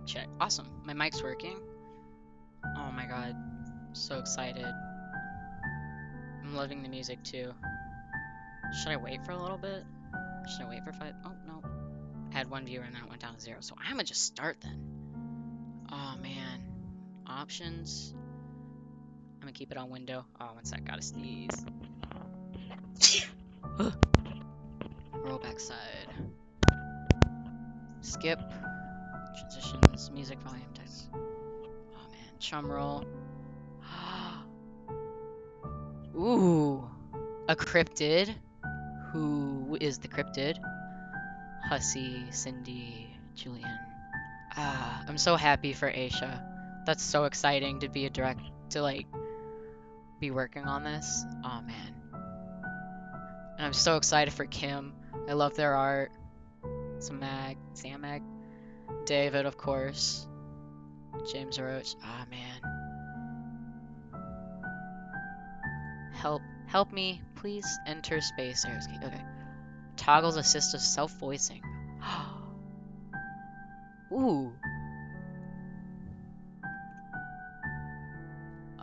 Mic check. Awesome. My mic's working. Oh my god. So excited. I'm loving the music too. Should I wait for a little bit? Should I wait for 5? Oh, no. I had 1 viewer and then it went down to 0. So I'm gonna just start then. Oh man. Options. I'm gonna keep it on window. Oh, one sec. Gotta sneeze. Roll back side. Skip. Transitions. Music volume. Text. Oh man. Chum roll. Ooh. A cryptid. Who is the cryptid? Hussey, Cindy, Julian. Ah, I'm so happy for Aisha. That's so exciting to be be working on this. Oh man. And I'm so excited for Kim. I love their art. Sam Mag, David, of course. James Roach. Ah man. Help me, please. Enter space. Okay. Toggles assistive self-voicing. Ooh.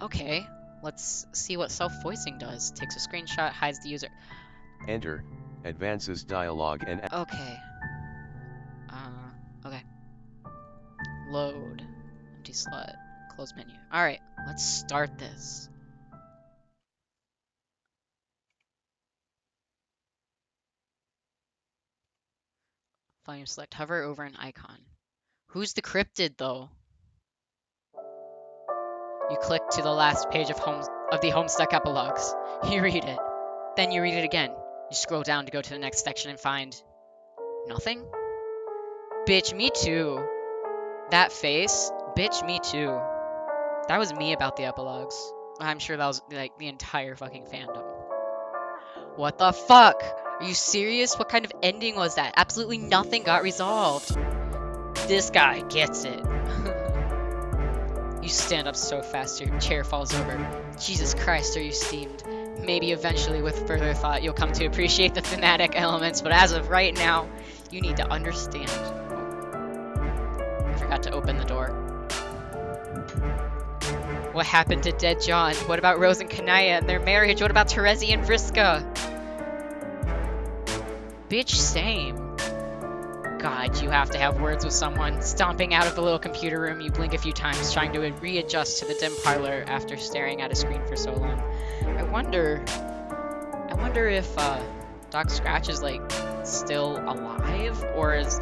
Okay. Let's see what self-voicing does. Takes a screenshot, hides the user. Enter. Advances dialogue and... Okay. Okay. Load. Empty slot. Close menu. Alright, let's start this. Volume select. Hover over an icon. Who's the cryptid, though? You click to the last page of the Homestuck epilogues. You read it. Then you read it again. You scroll down to go to the next section and find... nothing? Bitch, me too. That face? Bitch, me too. That was me about the epilogues. I'm sure that was, like, the entire fucking fandom. What the fuck? Are you serious? What kind of ending was that? Absolutely nothing got resolved. This guy gets it. You stand up so fast your chair falls over. Jesus Christ, are you steamed? Maybe eventually with further thought you'll come to appreciate the thematic elements, but as of right now, you need to understand. I forgot to open the door. What happened to Dead John? What about Rose and Kanaya and their marriage? What about Terezi and Vriska? Bitch, same. God, you have to have words with someone. Stomping out of the little computer room, you blink a few times, trying to readjust to the dim parlor after staring at a screen for so long. I wonder if Doc Scratch is like still alive, or is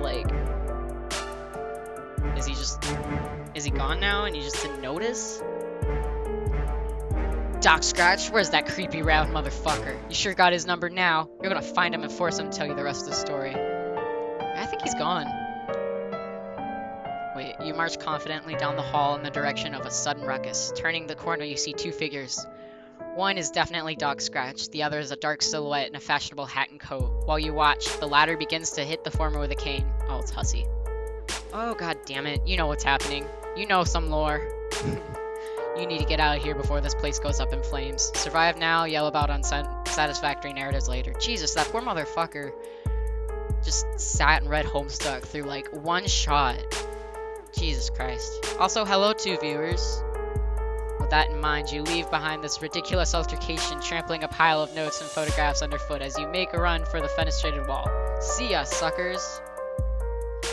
he gone now and you just didn't notice? Doc Scratch, where's that creepy round motherfucker? You sure got his number now. You're gonna find him and force him to tell you the rest of the story. I think he's gone. Wait, you march confidently down the hall in the direction of a sudden ruckus. Turning the corner, you see two figures. One is definitely Doc Scratch. The other is a dark silhouette in a fashionable hat and coat. While you watch, the latter begins to hit the former with a cane. Oh, it's Hussey. Oh, god damn it. You know what's happening. You know some lore. You need to get out of here before this place goes up in flames. Survive now, yell about unsatisfactory narratives later. Jesus, that poor motherfucker just sat and read Homestuck through like one shot. Jesus Christ. Also, hello to viewers. With that in mind, you leave behind this ridiculous altercation, trampling a pile of notes and photographs underfoot as you make a run for the fenestrated wall. See ya, suckers.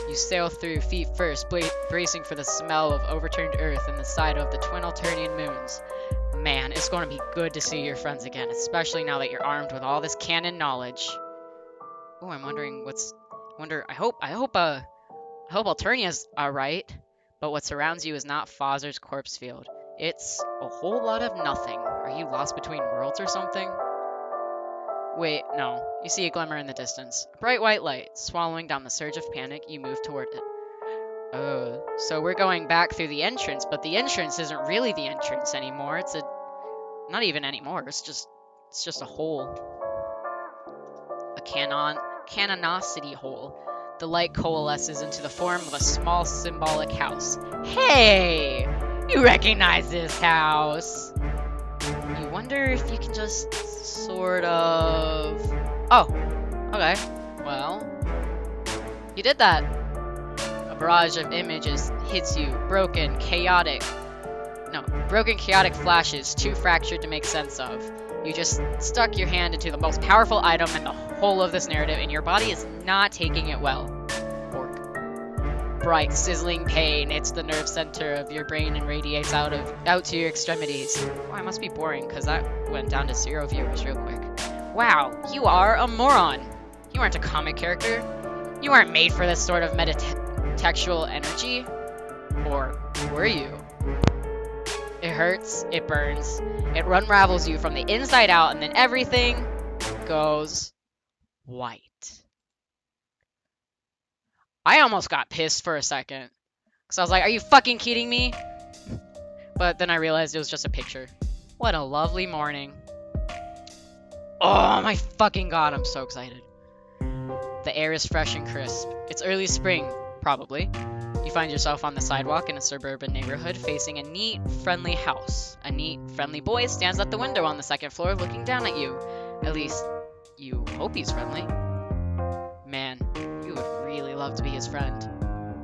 You sail through feet first, bracing for the smell of overturned earth and the sight of the twin Alternian moons. Man, it's going to be good to see your friends again, especially now that you're armed with all this canon knowledge. Oh, I'm wondering I hope Alternia's alright, but what surrounds you is not Fozzer's corpse field. It's a whole lot of nothing. Are you lost between worlds or something? Wait, no. You see a glimmer in the distance. A bright white light. Swallowing down the surge of panic, you move toward it. Oh, so we're going back through the entrance, but the entrance isn't really the entrance anymore. Not even anymore. It's just a hole. A canonicity hole. The light coalesces into the form of a small symbolic house. Hey! You recognize this house! You wonder if you can just sort of... Oh, okay. Well, you did that. A barrage of images hits you. Broken, chaotic flashes, too fractured to make sense of. You just stuck your hand into the most powerful item in the whole of this narrative, and your body is not taking it well. Orc. Bright, sizzling pain hits the nerve center of your brain and radiates out to your extremities. Oh, I must be boring, because that went down to 0 viewers real quick. Wow, you are a moron. You aren't a comic character. You aren't made for this sort of metatextual energy. Or were you? It hurts, it burns, it unravels you from the inside out, and then everything goes white. I almost got pissed for a second, because I was like, are you fucking kidding me? But then I realized it was just a picture. What a lovely morning. Oh my fucking god, I'm so excited. The air is fresh and crisp. It's early spring, probably. You find yourself on the sidewalk in a suburban neighborhood facing a neat, friendly house. A neat, friendly boy stands at the window on the second floor looking down at you. At least, you hope he's friendly. Man, you would really love to be his friend.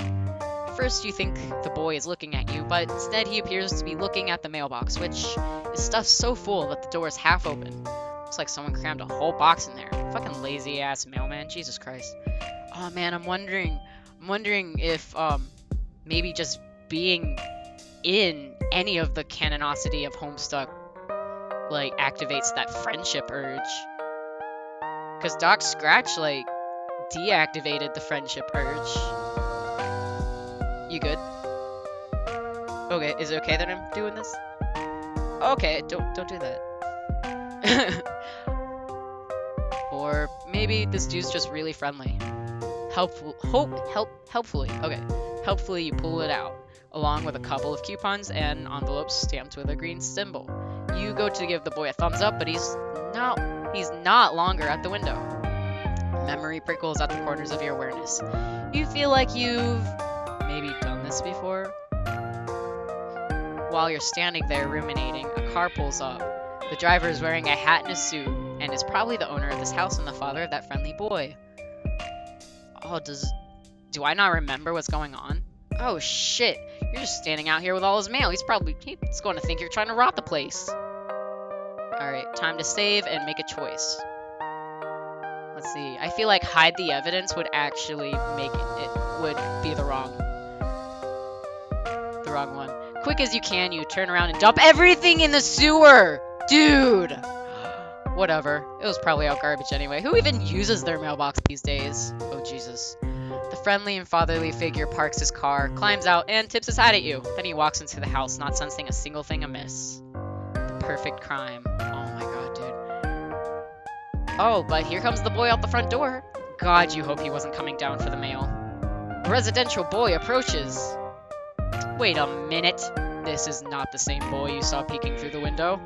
At first you think the boy is looking at you, but instead he appears to be looking at the mailbox, which is stuffed so full that the door is half open. Looks like someone crammed a whole box in there. Fucking lazy ass mailman, Jesus Christ. Oh man, I'm wondering if maybe just being in any of the canonicity of Homestuck like activates that friendship urge. Cause Doc Scratch like deactivated the friendship urge. You good? Okay, is it okay that I'm doing this? Okay, don't do that. Or maybe this dude's just really friendly. Helpfully you pull it out, along with a couple of coupons and envelopes stamped with a green symbol. You go to give the boy a thumbs up, but he's not longer at the window. Memory prickles at the corners of your awareness. You feel like you've maybe done this before? While you're standing there ruminating, a car pulls up. The driver is wearing a hat and a suit, and is probably the owner of this house and the father of that friendly boy. Oh, do I not remember what's going on? Oh shit, you're just standing out here with all his mail. He's going to think you're trying to rob the place. Alright, time to save and make a choice. Let's see, I feel like hide the evidence would actually make it would be the wrong one. Quick as you can, you turn around and dump everything in the sewer! Dude! Whatever. It was probably out garbage anyway. Who even uses their mailbox these days? Oh, Jesus. The friendly and fatherly figure parks his car, climbs out, and tips his hat at you. Then he walks into the house, not sensing a single thing amiss. The perfect crime. Oh my god, dude. Oh, but here comes the boy out the front door. God, you hope he wasn't coming down for the mail. A residential boy approaches. Wait a minute. This is not the same boy you saw peeking through the window.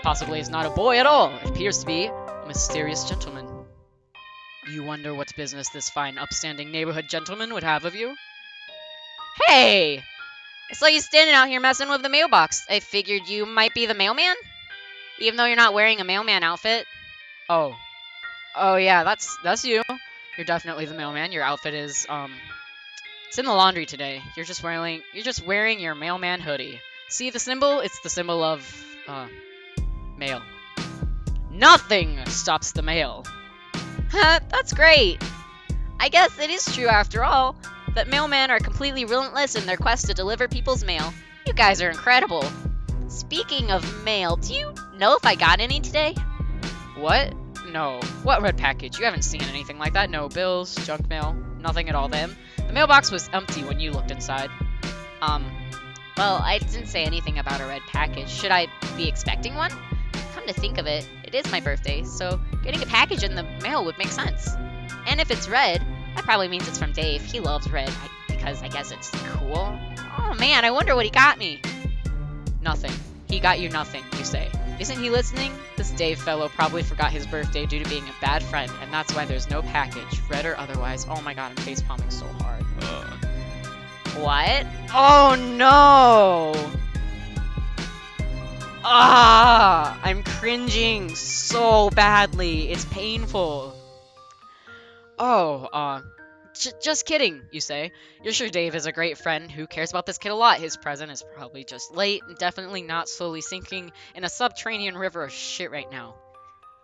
Possibly is not a boy at all. It appears to be a mysterious gentleman. You wonder what business this fine, upstanding neighborhood gentleman would have of you? Hey! I saw you standing out here messing with the mailbox. I figured you might be the mailman? Even though you're not wearing a mailman outfit. Oh. Oh yeah, that's you. You're definitely the mailman. Your outfit is, it's in the laundry today. You're just wearing your mailman hoodie. See the symbol? It's the symbol of, mail. Nothing stops the mail. That's great. I guess it is true after all that mailmen are completely relentless in their quest to deliver people's mail. You guys are incredible. Speaking of mail, do you know if I got any today? What? No. What red package? You haven't seen anything like that. No bills, junk mail, nothing at all then. The mailbox was empty when you looked inside. Well, I didn't say anything about a red package. Should I be expecting one? Come to think of it, it is my birthday, so getting a package in the mail would make sense. And if it's red, that probably means it's from Dave. He loves red, because I guess it's cool. Oh man, I wonder what he got me. Nothing. He got you nothing, you say. Isn't he listening? This Dave fellow probably forgot his birthday due to being a bad friend, and that's why there's no package, red or otherwise. Oh my god, I'm facepalming so hard. What? Oh no! Ah! I'm cringing so badly. It's painful. Oh, Just kidding, you say. You're sure Dave is a great friend who cares about this kid a lot. His present is probably just late and definitely not slowly sinking in a subterranean river of shit right now.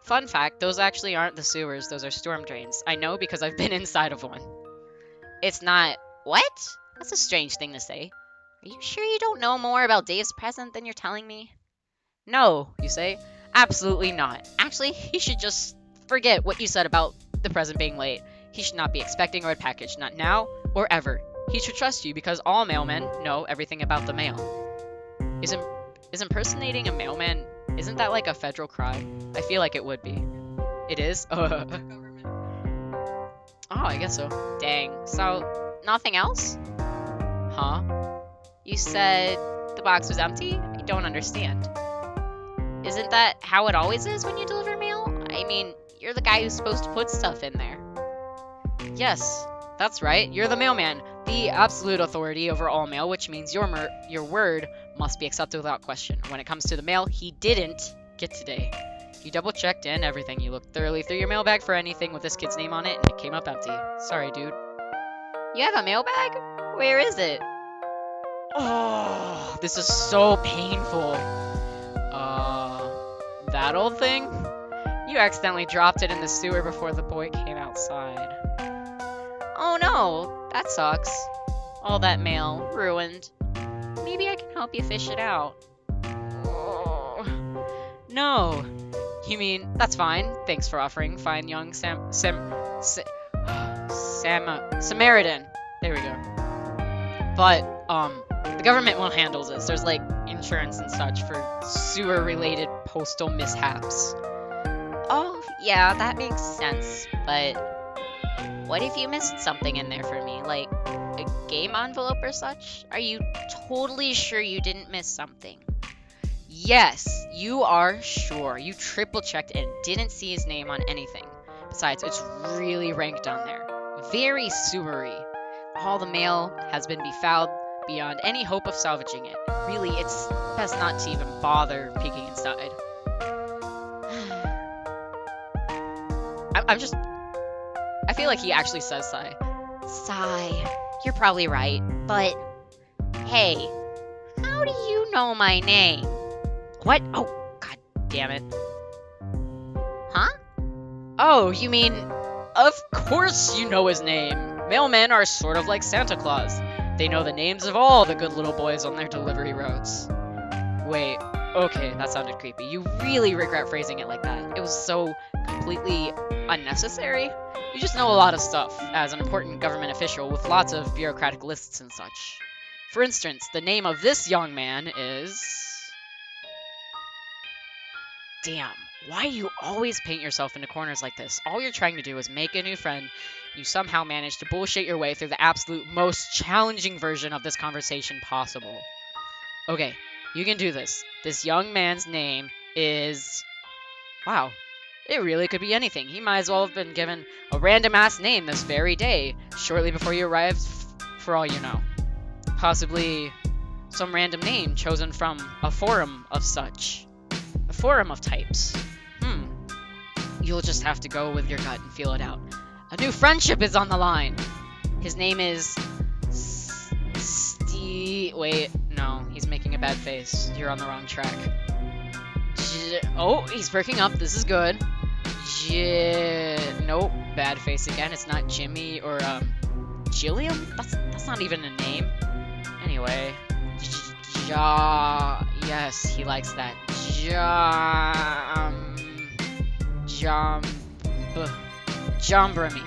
Fun fact, those actually aren't the sewers, those are storm drains. I know because I've been inside of one. It's not... What? That's a strange thing to say. Are you sure you don't know more about Dave's present than you're telling me? No, you say. Absolutely not. Actually, he should just forget what you said about the present being late. He should not be expecting a red package, not now or ever. He should trust you because all mailmen know everything about the mail. Is impersonating a mailman, isn't that like a federal crime? I feel like it would be. It is? Oh, I guess so. Dang. So, nothing else? Huh? You said the box was empty? I don't understand. Isn't that how it always is when you deliver mail? I mean, you're the guy who's supposed to put stuff in there. Yes, that's right. You're the mailman, the absolute authority over all mail, which means your word must be accepted without question. When it comes to the mail, he didn't get today. You double-checked and everything. You looked thoroughly through your mailbag for anything with this kid's name on it, and it came up empty. Sorry, dude. You have a mailbag? Where is it? Oh, this is so painful. That old thing? You accidentally dropped it in the sewer before the boy came outside. Oh no, that sucks. All that mail, ruined. Maybe I can help you fish it out. Oh, no. You mean, that's fine. Thanks for offering, fine young Samaritan. There we go. But, the government will handle this. There's like insurance and such for sewer-related postal mishaps. Oh, yeah, that makes sense. But what if you missed something in there for me? Like a game envelope or such? Are you totally sure you didn't miss something? Yes, you are sure. You triple-checked and didn't see his name on anything. Besides, it's really ranked on there. Very sewery. All the mail has been befouled beyond any hope of salvaging it. Really, it's best not to even bother peeking inside. I feel like he actually says sigh. Sigh. You're probably right, but hey, how do you know my name? What? Oh, god damn it. Huh? Oh, you mean, of course you know his name. Mailmen are sort of like Santa Claus. They know the names of all the good little boys on their delivery routes. Wait, okay, that sounded creepy. You really regret phrasing it like that. It was so completely unnecessary. You just know a lot of stuff as an important government official with lots of bureaucratic lists and such. For instance, the name of this young man is... Damn, why do you always paint yourself into corners like this? All you're trying to do is make a new friend. You somehow manage to bullshit your way through the absolute most challenging version of this conversation possible. Okay, you can do this. This young man's name is... Wow, it really could be anything. He might as well have been given a random-ass name this very day, shortly before you arrived, for all you know. Possibly some random name chosen from a forum of such. A forum of types. You'll just have to go with your gut and feel it out. A new friendship is on the line. His name is... Wait, no, he's making a bad face. You're on the wrong track. Oh, he's breaking up. This is good. Nope, bad face again. It's not Jimmy or, Jilliam? That's not even a name. Anyway. Yes, he likes that. Jombrami.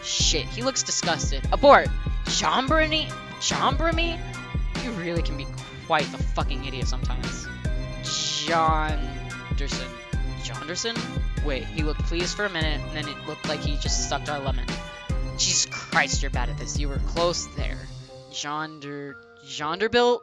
Shit, he looks disgusted. Abort! Jombrami? You really can be quite the fucking idiot sometimes. Jonderson? Wait, he looked pleased for a minute, and then it looked like he just sucked our lemon. Jesus Christ, you're bad at this. You were close there. Jonderbilt?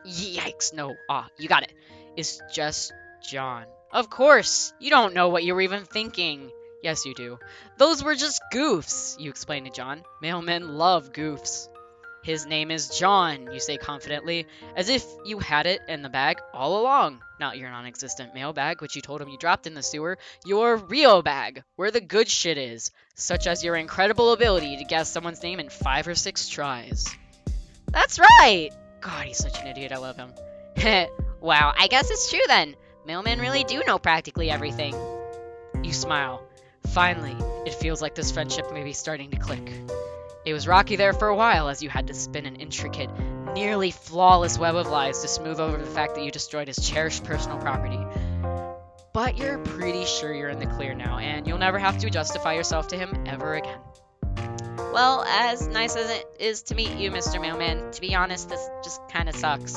Yikes, no. You got it. It's just John. Of course! You don't know what you were even thinking. Yes, you do. Those were just goofs, you explained to John. Mailmen love goofs. His name is John, you say confidently, as if you had it in the bag all along. Not your non-existent mail bag, which you told him you dropped in the sewer. Your real bag, where the good shit is, such as your incredible ability to guess someone's name in 5 or 6 tries. That's right! God, he's such an idiot, I love him. Wow, I guess it's true then. Mailmen really do know practically everything. You smile. Finally, it feels like this friendship may be starting to click. It was rocky there for a while as you had to spin an intricate, nearly flawless web of lies to smooth over the fact that you destroyed his cherished personal property. But you're pretty sure you're in the clear now, and you'll never have to justify yourself to him ever again. Well, as nice as it is to meet you, Mr. Mailman, to be honest, this just kinda sucks.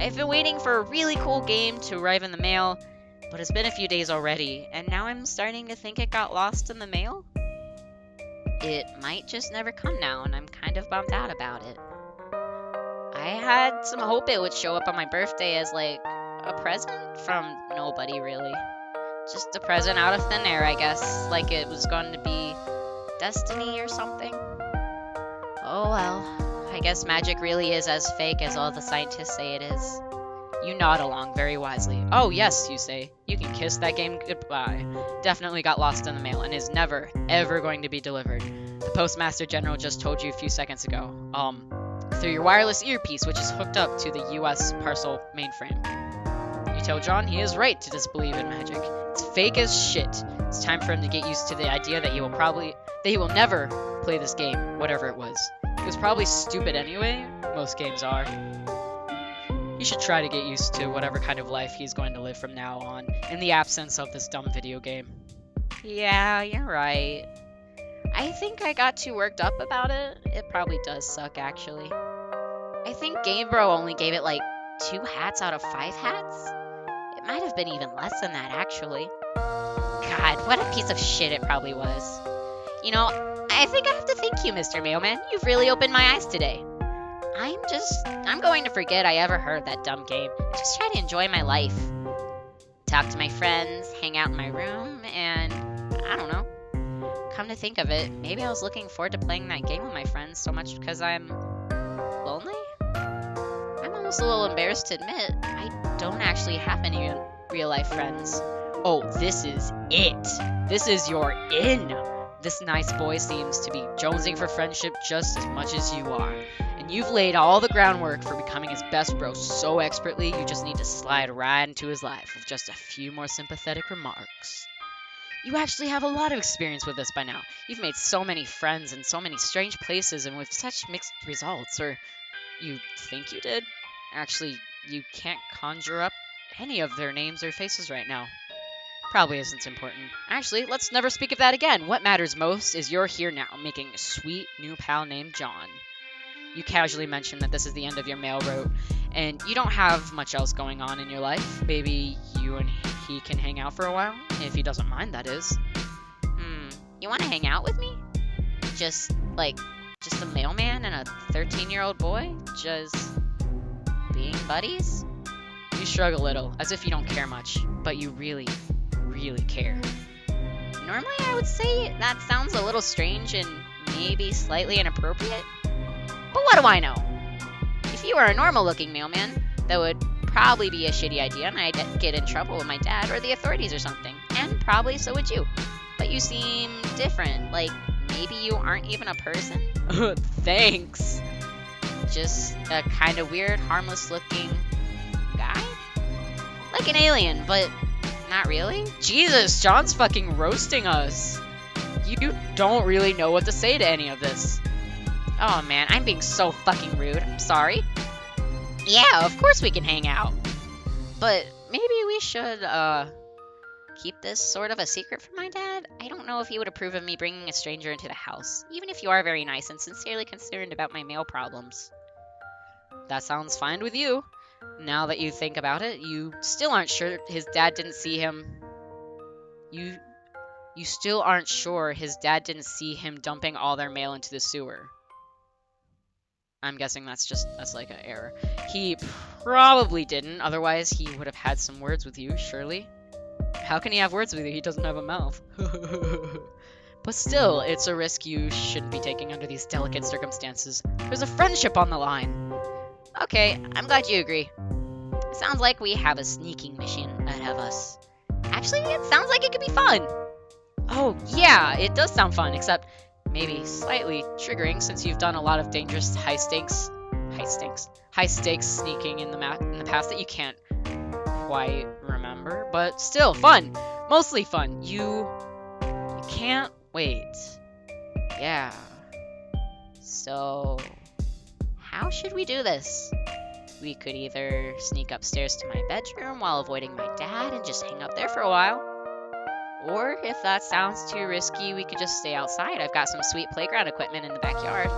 I've been waiting for a really cool game to arrive in the mail, but it's been a few days already, and now I'm starting to think it got lost in the mail? It might just never come now, and I'm kind of bummed out about it. I had some hope it would show up on my birthday as, like, a present from nobody, really. Just a present out of thin air, I guess, like it was going to be destiny or something. Oh well, I guess magic really is as fake as all the scientists say it is. You nod along very wisely. Oh yes, you say. You can kiss that game goodbye. Definitely got lost in the mail and is never, ever going to be delivered. The Postmaster General just told you a few seconds ago. Through your wireless earpiece, which is hooked up to the US parcel mainframe. You tell John he is right to disbelieve in magic. It's fake as shit. It's time for him to get used to the idea that he will never play this game, whatever it was. It was probably stupid anyway. Most games are. You should try to get used to whatever kind of life he's going to live from now on, in the absence of this dumb video game. Yeah, you're right. I think I got too worked up about it. It probably does suck, actually. I think Game Bro only gave it like 2 hats out of 5 hats? It might have been even less than that, actually. God, what a piece of shit it probably was. You know, I think I have to thank you, Mr. Mailman. You've really opened my eyes today. I'm going to forget I ever heard that dumb game. Just try to enjoy my life. Talk to my friends, hang out in my room, and I don't know. Come to think of it, maybe I was looking forward to playing that game with my friends so much because I'm lonely? I'm almost a little embarrassed to admit, I don't actually have any real-life friends. Oh, this is it. This is your in. This nice boy seems to be jonesing for friendship just as much as you are. And you've laid all the groundwork for becoming his best bro so expertly, you just need to slide right into his life with just a few more sympathetic remarks. You actually have a lot of experience with this by now. You've made so many friends in so many strange places and with such mixed results, or you think you did? Actually, you can't conjure up any of their names or faces right now. Probably isn't important. Actually, let's never speak of that again. What matters most is you're here now, making a sweet new pal named John. You casually mention that this is the end of your mail route, and you don't have much else going on in your life. Maybe you and he can hang out for a while, if he doesn't mind, that is. You want to hang out with me? Just a mailman and a 13-year-old boy? Just being buddies? You shrug a little, as if you don't care much, but you really, really care. Normally I would say that sounds a little strange and maybe slightly inappropriate, but what do I know? If you were a normal-looking mailman, that would probably be a shitty idea and I'd get in trouble with my dad or the authorities or something, and probably so would you. But you seem different, like maybe you aren't even a person? Thanks. Just a kind of weird, harmless-looking guy? Like an alien, but not really? Jesus, John's fucking roasting us. You don't really know what to say to any of this. Oh man, I'm being so fucking rude. I'm sorry. Yeah, of course we can hang out. But maybe we should, keep this sort of a secret from my dad? I don't know if he would approve of me bringing a stranger into the house, even if you are very nice and sincerely concerned about my mail problems. That sounds fine with you. Now that you think about it, you still aren't sure his dad didn't see him. You still aren't sure his dad didn't see him dumping all their mail into the sewer. I'm guessing that's like an error. He probably didn't, otherwise he would have had some words with you, surely. How can he have words with you? He doesn't have a mouth. But still, it's a risk you shouldn't be taking under these delicate circumstances. There's a friendship on the line. Okay, I'm glad you agree. Sounds like we have a sneaking mission ahead of us. Actually, it sounds like it could be fun. Oh, yeah, it does sound fun, except maybe slightly triggering since you've done a lot of dangerous high-stakes sneaking in the past that you can't quite remember, but still fun. Mostly fun. You can't wait. Yeah. So, how should we do this? We could either sneak upstairs to my bedroom while avoiding my dad and just hang out there for a while. Or, if that sounds too risky, we could just stay outside. I've got some sweet playground equipment in the backyard.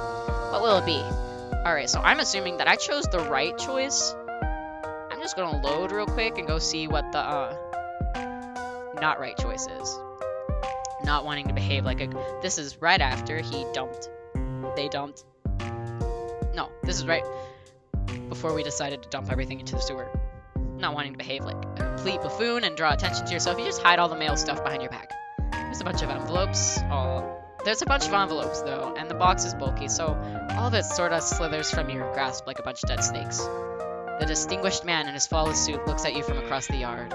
What will it be? Alright, so I'm assuming that I chose the right choice. I'm just gonna load real quick and go see what the, not right choice is. Not wanting to behave like a... This is right after he dumped. They dumped. No, this is right before we decided to dump everything into the sewer. Not wanting to behave like a complete buffoon and draw attention to yourself, you just hide all the mail stuff behind your back. There's a bunch of envelopes. There's a bunch of envelopes, though, and the box is bulky, so all of it sort of slithers from your grasp like a bunch of dead snakes. The distinguished man in his flawless suit looks at you from across the yard.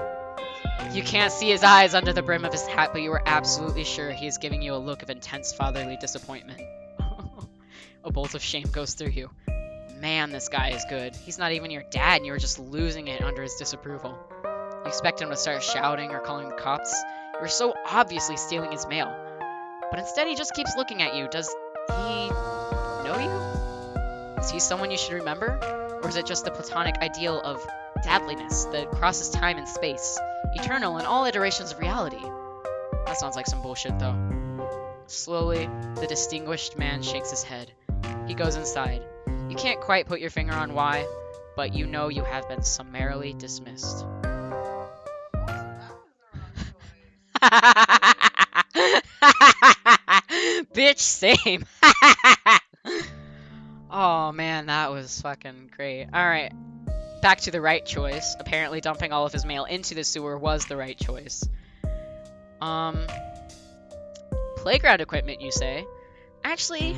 You can't see his eyes under the brim of his hat, but you are absolutely sure he is giving you a look of intense fatherly disappointment. A bolt of shame goes through you. Man, this guy is good. He's not even your dad, and you are just losing it under his disapproval. You expect him to start shouting or calling the cops. You're so obviously stealing his mail. But instead, he just keeps looking at you. Does he know you? Is he someone you should remember? Or is it just the platonic ideal of dadliness that crosses time and space, eternal in all iterations of reality? That sounds like some bullshit, though. Slowly, the distinguished man shakes his head. He goes inside. You can't quite put your finger on why, but you know you have been summarily dismissed. Bitch, same. Oh man, that was fucking great. Alright, back to the right choice. Apparently dumping all of his mail into the sewer was the right choice. Playground equipment, you say? Actually,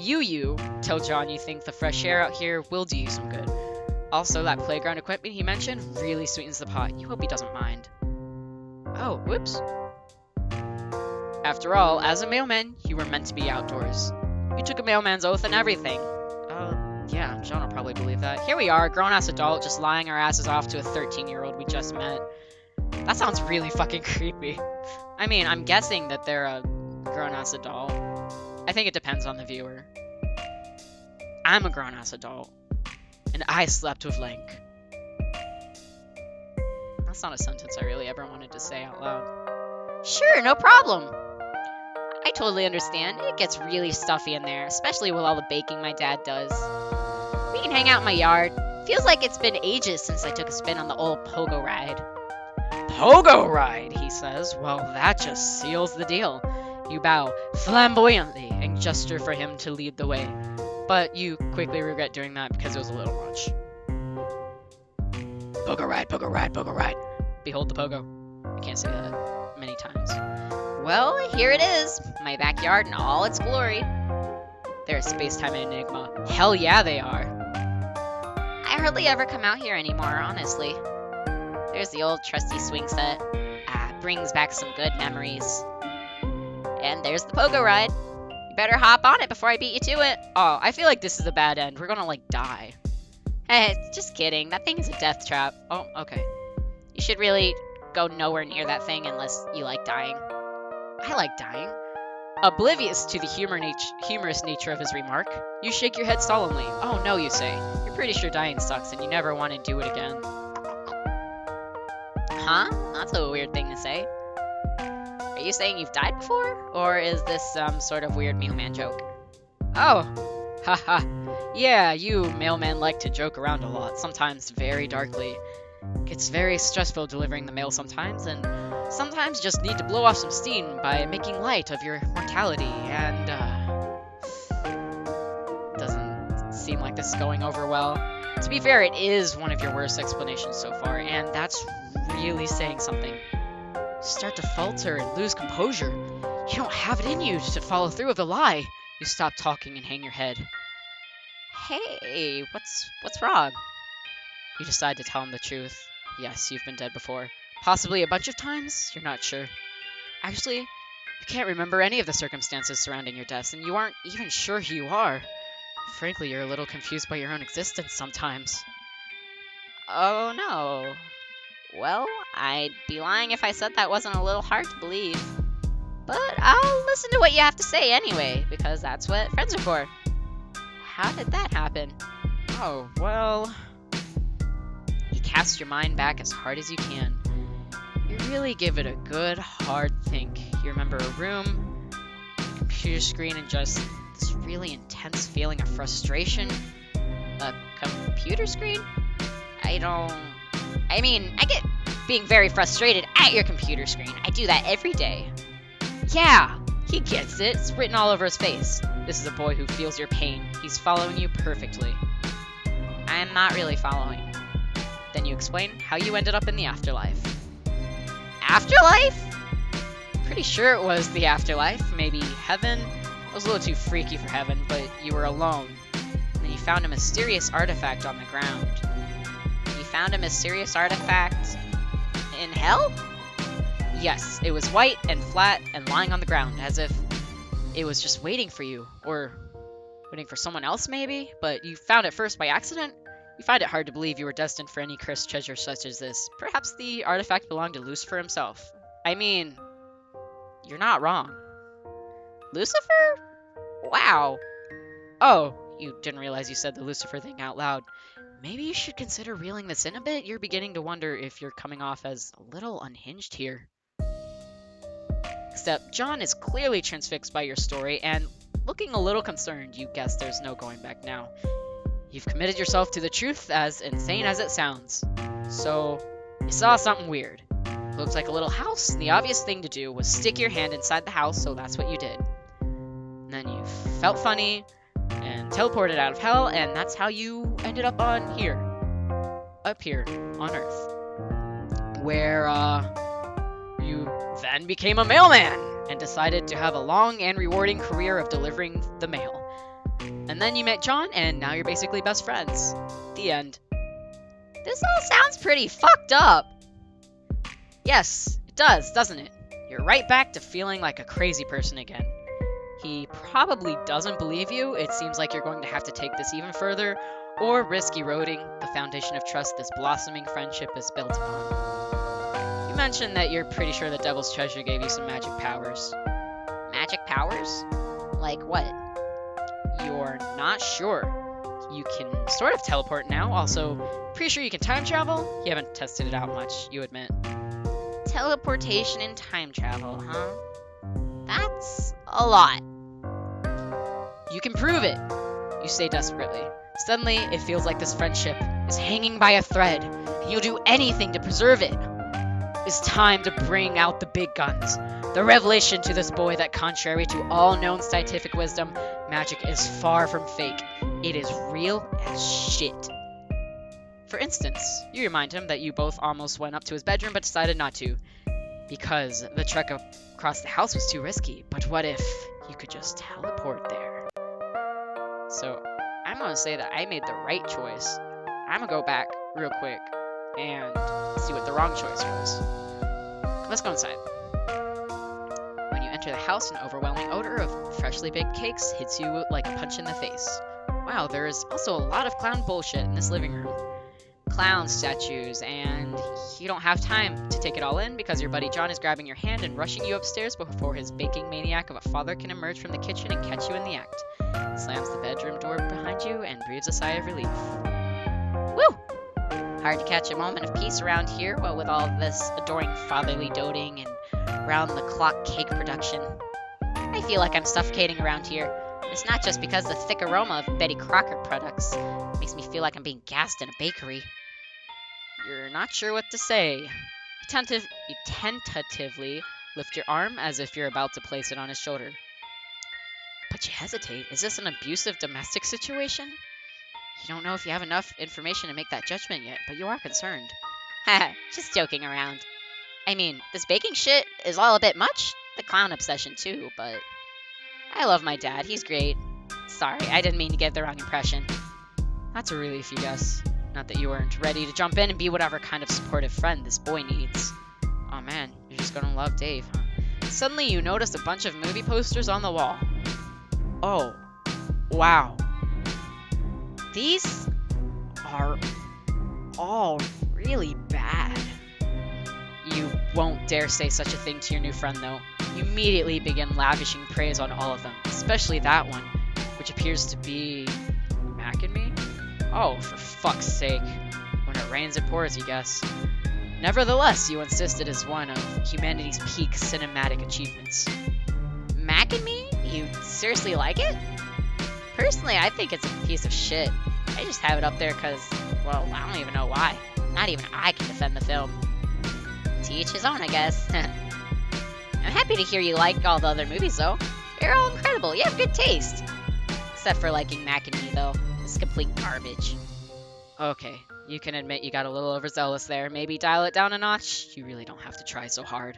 you tell John you think the fresh air out here will do you some good. Also, that playground equipment he mentioned really sweetens the pot. You hope he doesn't mind. Oh, whoops. After all, as a mailman, you were meant to be outdoors. You took a mailman's oath and everything. Oh, yeah, John will probably believe that. Here we are, a grown-ass adult, just lying our asses off to a 13-year-old we just met. That sounds really fucking creepy. I mean, I'm guessing that they're a grown-ass adult. I think it depends on the viewer. I'm a grown-ass adult, and I slept with Link. That's not a sentence I really ever wanted to say out loud. Sure, no problem. I totally understand. It gets really stuffy in there, especially with all the baking my dad does. We can hang out in my yard. Feels like it's been ages since I took a spin on the old pogo ride. Pogo ride, he says. Well, that just seals the deal. You bow flamboyantly and gesture for him to lead the way. But you quickly regret doing that because it was a little much. Pogo ride, pogo ride, pogo ride. Behold the pogo. I can't say that many times. Well, here it is. My backyard in all its glory. They're a space-time enigma. Hell yeah, they are. I hardly ever come out here anymore, honestly. There's the old trusty swing set. Brings back some good memories. And there's the pogo ride. You better hop on it before I beat you to it. Oh, I feel like this is a bad end. We're gonna, like, die. Hey, just kidding. That thing is a death trap. Oh, okay. You should really go nowhere near that thing unless you like dying. I like dying. Oblivious to the humorous nature of his remark, you shake your head solemnly. Oh no, you say. You're pretty sure dying sucks and you never want to do it again. Huh? That's a weird thing to say. Are you saying you've died before? Or is this some sort of weird mailman joke? Oh, haha. Yeah, you mailmen like to joke around a lot, sometimes very darkly. Gets very stressful delivering the mail sometimes, and sometimes you just need to blow off some steam by making light of your mortality, and, doesn't seem like this is going over well. To be fair, it is one of your worst explanations so far, and that's really saying something. Start to falter and lose composure. You don't have it in you to follow through with a lie. You stop talking and hang your head. Hey, what's wrong? You decide to tell him the truth. Yes, you've been dead before. Possibly a bunch of times? You're not sure. Actually, you can't remember any of the circumstances surrounding your deaths, and you aren't even sure who you are. Frankly, you're a little confused by your own existence sometimes. Oh no. Well, I'd be lying if I said that wasn't a little hard to believe. But I'll listen to what you have to say anyway, because that's what friends are for. How did that happen? Oh, well... You cast your mind back as hard as you can. You really give it a good, hard think. You remember a room, a computer screen, and just this really intense feeling of frustration. A computer screen? I get being very frustrated at your computer screen. I do that every day. Yeah, he gets it. It's written all over his face. This is a boy who feels your pain. He's following you perfectly. I'm not really following. Then you explain how you ended up in the afterlife. Afterlife? Pretty sure it was the afterlife. Maybe heaven. It was a little too freaky for heaven, but you were alone. And then you found a mysterious artifact on the ground. You found a mysterious artifact in hell? Yes, it was white and flat and lying on the ground, as if it was just waiting for you, or waiting for someone else maybe, but you found it first by accident? You find it hard to believe you were destined for any cursed treasure such as this. Perhaps the artifact belonged to Lucifer himself. I mean, you're not wrong. Lucifer? Wow. Oh, you didn't realize you said the Lucifer thing out loud. Maybe you should consider reeling this in a bit. You're beginning to wonder if you're coming off as a little unhinged here. Except John is clearly transfixed by your story and looking a little concerned. You guess there's no going back now. You've committed yourself to the truth, as insane as it sounds. So, you saw something weird. Looks like a little house, and the obvious thing to do was stick your hand inside the house, so that's what you did. And then you felt funny, and teleported out of hell, and that's how you ended up on here. Up here, on Earth. Where, you then became a mailman, and decided to have a long and rewarding career of delivering the mail. And then you met John, and now you're basically best friends. The end. This all sounds pretty fucked up. Yes, it does, doesn't it? You're right back to feeling like a crazy person again. He probably doesn't believe you. It seems like you're going to have to take this even further, or risk eroding the foundation of trust this blossoming friendship is built upon. You mentioned that you're pretty sure the Devil's Treasure gave you some magic powers. Magic powers? Like what? You're not sure. You can sort of teleport now. Also, pretty sure you can time travel. You haven't tested it out much, you admit. Teleportation and time travel, huh? That's a lot. You can prove it, you say desperately. Suddenly, it feels like this friendship is hanging by a thread, and you'll do anything to preserve it. It's time to bring out the big guns. The revelation to this boy that, contrary to all known scientific wisdom, magic is far from fake. It is real as shit. For instance, you remind him that you both almost went up to his bedroom but decided not to, because the trek across the house was too risky. But what if you could just teleport there? So, I'm gonna say that I made the right choice. I'm gonna go back real quick and see what the wrong choice was. Let's go inside. When you enter the house, an overwhelming odor of freshly baked cakes hits you like a punch in the face. Wow, there is also a lot of clown bullshit in this living room. Clown statues, and you don't have time to take it all in because your buddy John is grabbing your hand and rushing you upstairs before his baking maniac of a father can emerge from the kitchen and catch you in the act. He slams the bedroom door behind you and breathes a sigh of relief. Woo! Hard to catch a moment of peace around here, what with all this adoring fatherly doting and round-the-clock cake production. I feel like I'm suffocating around here. It's not just because the thick aroma of Betty Crocker products makes me feel like I'm being gassed in a bakery. You're not sure what to say. You tentatively lift your arm as if you're about to place it on his shoulder. But you hesitate. Is this an abusive domestic situation? You don't know if you have enough information to make that judgment yet, but you are concerned. Haha, just joking around. I mean, this baking shit is all a bit much, the clown obsession too, but I love my dad. He's great. Sorry, I didn't mean to give the wrong impression. That's a relief, you guess. Not that you weren't ready to jump in and be whatever kind of supportive friend this boy needs. Oh man, you're just gonna love Dave, huh? Suddenly you notice a bunch of movie posters on the wall. Oh, wow. These are all really bad. You won't dare say such a thing to your new friend, though. You immediately begin lavishing praise on all of them, especially that one, which appears to be Mac and Me? Oh, for fuck's sake. When it rains, it pours, you guess. Nevertheless, you insist it is one of humanity's peak cinematic achievements. Mac and Me? You seriously like it? Personally, I think it's a piece of shit. I just have it up there because, well, I don't even know why. Not even I can defend the film. To each his own, I guess. I'm happy to hear you like all the other movies, though. You're all incredible. You have good taste. Except for liking Mac and Me, though. It's complete garbage. Okay, you can admit you got a little overzealous there. Maybe dial it down a notch? You really don't have to try so hard.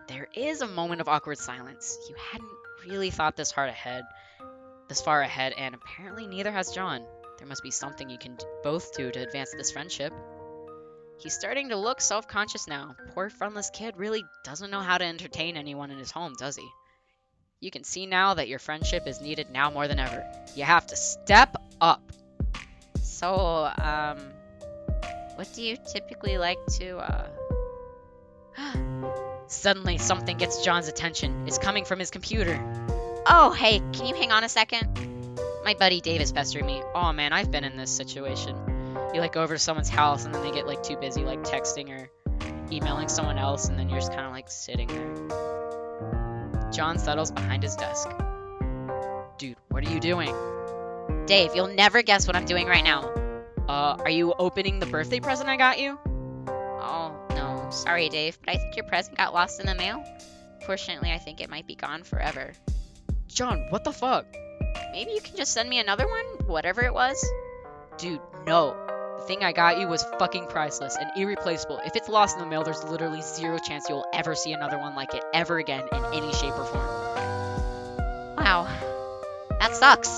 There is a moment of awkward silence. You hadn't really thought this far ahead, and apparently neither has John. There must be something you can both do to advance this friendship. He's starting to look self-conscious now. Poor friendless kid really doesn't know how to entertain anyone in his home, does he? You can see now that your friendship is needed now more than ever. You have to step up. So, what do you typically like to, Suddenly, something gets John's attention. It's coming from his computer. Oh, hey, can you hang on a second? My buddy Dave is pestering me. Oh man, I've been in this situation. You like go over to someone's house and then they get like too busy like texting or emailing someone else and then you're just kind of like sitting there. John settles behind his desk. Dude, what are you doing? Dave, you'll never guess what I'm doing right now. Are you opening the birthday present I got you? Oh, no. Sorry, Dave, but I think your present got lost in the mail. Fortunately, I think it might be gone forever. John, what the fuck? Maybe you can just send me another one? Whatever it was? Dude, no. The thing I got you was fucking priceless and irreplaceable. If it's lost in the mail, there's literally zero chance you'll ever see another one like it ever again in any shape or form. Wow. That sucks.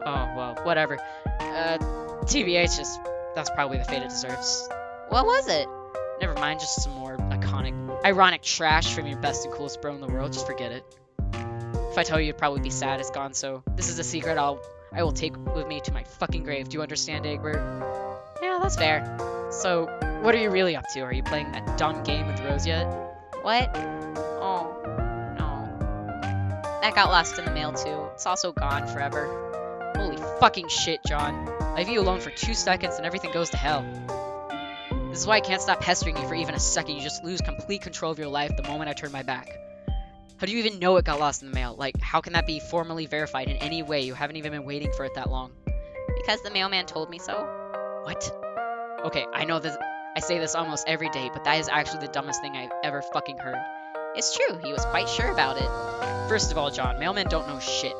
Oh, well, whatever. TBH, that's probably the fate it deserves. What was it? Never mind, just some more ironic trash from your best and coolest bro in the world. Just forget it. If I tell you, you'd probably be sad it's gone, so this is a secret I will take with me to my fucking grave. Do you understand, Egbert? Yeah, that's fair. So, what are you really up to? Are you playing that dumb game with Rose yet? What? Oh, no. That got lost in the mail, too. It's also gone forever. Holy fucking shit, John. I leave you alone for 2 seconds and everything goes to hell. This is why I can't stop pestering you for even a second. You just lose complete control of your life the moment I turn my back. How do you even know it got lost in the mail? Like, how can that be formally verified in any way? You haven't even been waiting for it that long. Because the mailman told me so. What? Okay, I know this. I say this almost every day, but that is actually the dumbest thing I've ever fucking heard. It's true, he was quite sure about it. First of all, John, mailmen don't know shit.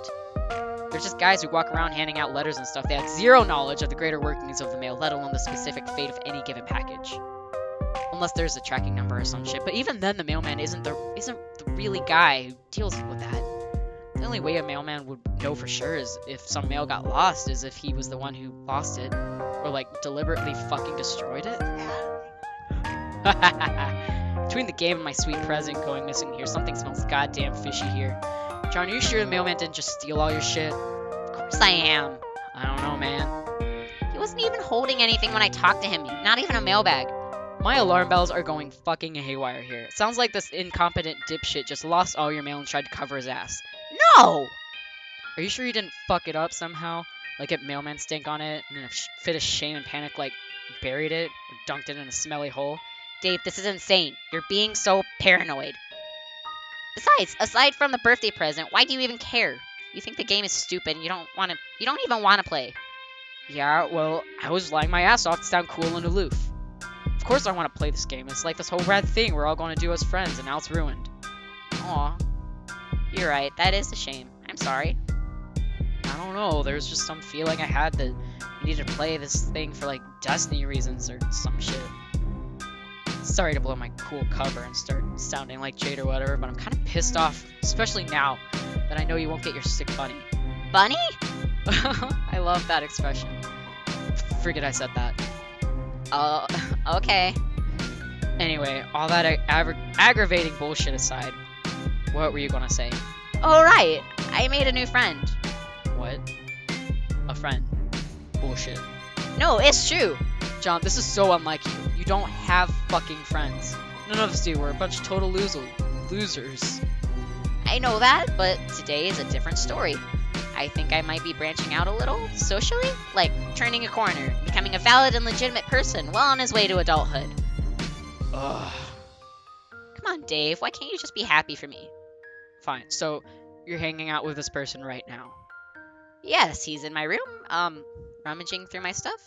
They're just guys who walk around handing out letters and stuff. They have zero knowledge of the greater workings of the mail, let alone the specific fate of any given package. Unless there's a tracking number or some shit. But even then, the mailman isn't the really guy who deals with that. The only way a mailman would know for sure is if some mail got lost, is if he was the one who lost it. Or like deliberately fucking destroyed it. Between the game and my sweet present going missing here, something smells goddamn fishy here. John, are you sure the mailman didn't just steal all your shit? Of course I am. I don't know, man. He wasn't even holding anything when I talked to him, not even a mailbag. My alarm bells are going fucking haywire here. It sounds like this incompetent dipshit just lost all your mail and tried to cover his ass. No! Are you sure you didn't fuck it up somehow? Like get mailman stink on it, and in a fit of shame and panic, like, buried it, or dunked it in a smelly hole? Dave, this is insane. You're being so paranoid. Besides, aside from the birthday present, why do you even care? You think the game is stupid and you don't even want to play. Yeah, well, I was lying my ass off to sound cool and aloof. Of course I want to play this game. It's like this whole rad thing we're all going to do as friends, and now it's ruined. Aw. You're right, that is a shame. I'm sorry. I don't know, there's just some feeling I had that we needed to play this thing for, like, destiny reasons or some shit. Sorry to blow my cool cover and start sounding like Jade or whatever, but I'm kind of pissed off, especially now that I know you won't get your sick bunny. Bunny? I love that expression. Forget I said that. Oh, okay. Anyway, all that aggravating bullshit aside, what were you gonna say? Oh, right. I made a new friend. What? A friend. Bullshit. No, it's true. John, this is so unlike you. You don't have fucking friends. None of us do. We're a bunch of total losers. I know that, but today is a different story. I think I might be branching out a little, socially, like turning a corner, becoming a valid and legitimate person well on his way to adulthood. Ugh. Come on, Dave, why can't you just be happy for me? Fine, so you're hanging out with this person right now. Yes, he's in my room, rummaging through my stuff.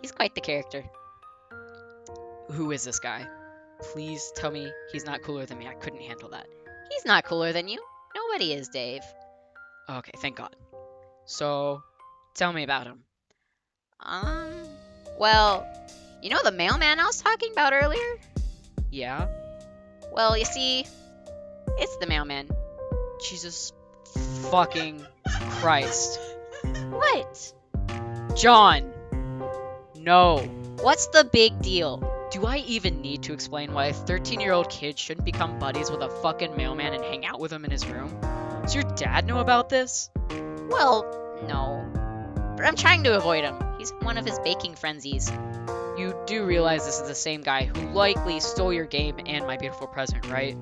He's quite the character. Who is this guy? Please tell me he's not cooler than me. I couldn't handle that. He's not cooler than you. Nobody is, Dave. Okay, thank God. So, tell me about him. Well, you know the mailman I was talking about earlier? Yeah? Well, you see, it's the mailman. Jesus fucking Christ. What? John! No. What's the big deal? Do I even need to explain why a 13-year-old kid shouldn't become buddies with a fucking mailman and hang out with him in his room? Does your dad know about this? Well, no. But I'm trying to avoid him. He's one of his baking frenzies. You do realize this is the same guy who likely stole your game and my beautiful present, right?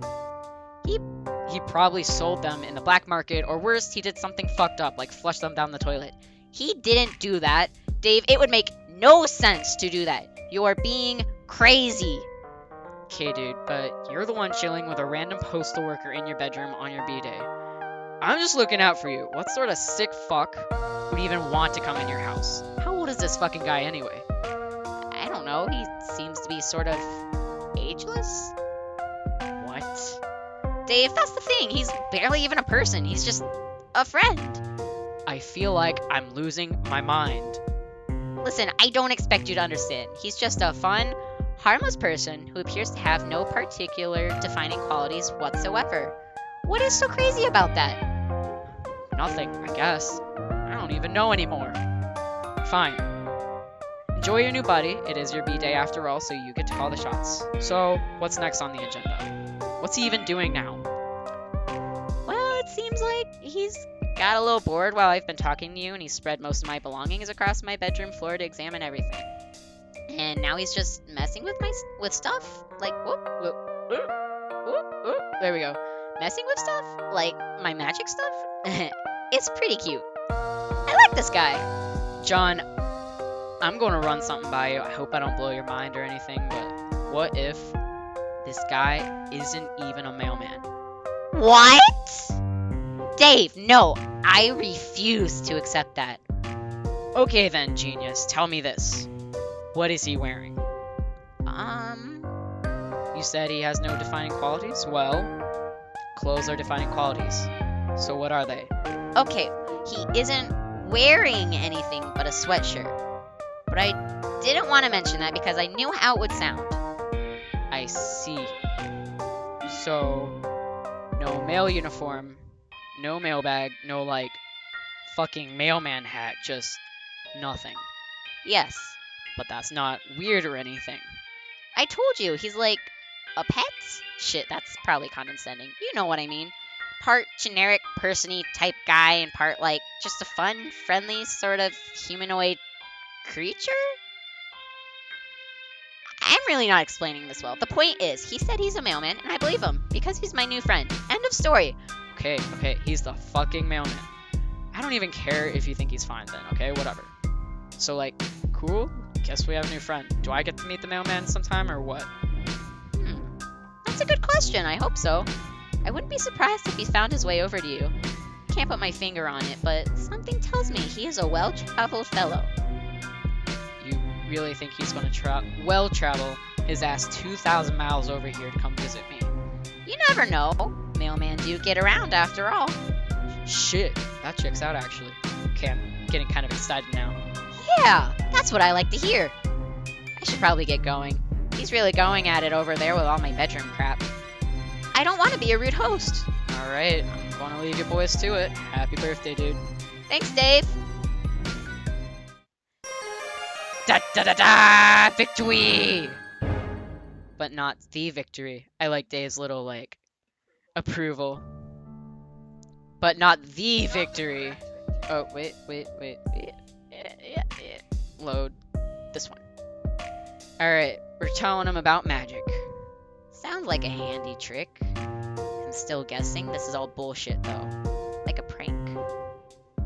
He probably sold them in the black market, or worse, he did something fucked up, like flush them down the toilet. He didn't do that. Dave, it would make no sense to do that. You are being crazy. Okay, dude, but you're the one chilling with a random postal worker in your bedroom on your B-day. I'm just looking out for you. What sort of sick fuck would even want to come in your house? How old is this fucking guy anyway? I don't know. He seems to be sort of ageless. What? Dave, that's the thing. He's barely even a person. He's just a friend. I feel like I'm losing my mind. Listen, I don't expect you to understand. He's just a fun, harmless person who appears to have no particular defining qualities whatsoever. What is so crazy about that? Nothing, I guess. I don't even know anymore. Fine. Enjoy your new buddy. It is your B-day after all, so you get to call the shots. So, what's next on the agenda? What's he even doing now? Well, it seems like he's got a little bored while I've been talking to you, and he spread most of my belongings across my bedroom floor to examine everything. And now he's just messing with stuff, like whoop, whoop, whoop, whoop, whoop. There we go. Messing with stuff, like my magic stuff. It's pretty cute. I like this guy. John, I'm going to run something by you. I hope I don't blow your mind or anything, but what if this guy isn't even a mailman? What? Dave, no. I refuse to accept that. Okay then, genius. Tell me this. What is he wearing? You said he has no defining qualities? Well, clothes are defining qualities. So what are they? Okay, he isn't wearing anything but a sweatshirt. But I didn't want to mention that because I knew how it would sound. I see. So, no mail uniform, no mailbag, no like fucking mailman hat, just nothing. Yes. But that's not weird or anything. I told you, he's like a pet? Shit, that's probably condescending. You know what I mean. Part generic person-y type guy and part like just a fun, friendly sort of humanoid creature? I'm really not explaining this well. The point is, he said he's a mailman, and I believe him, because he's my new friend. End of story. Okay, he's the fucking mailman. I don't even care if you think he's fine then, okay? Whatever. So like, cool? Guess we have a new friend. Do I get to meet the mailman sometime or what? That's a good question. I hope so. I wouldn't be surprised if he found his way over to you. Can't put my finger on it, but something tells me he is a well-traveled fellow. You really think he's going to travel his ass 2,000 miles over here to come visit me? You never know. Mailman do get around after all. Shit, that checks out actually. Okay, I'm getting kind of excited now. Yeah, that's what I like to hear. I should probably get going. He's really going at it over there with all my bedroom crap. I don't want to be a rude host. Alright, I'm gonna leave you boys to it. Happy birthday, dude. Thanks, Dave. Da da da da! Victory! But not the victory. I like Dave's little, like, approval. But not the victory. Oh, wait. Load this one. Alright, we're telling him about magic. Sounds like a handy trick. I'm still guessing this is all bullshit, though. Like a prank.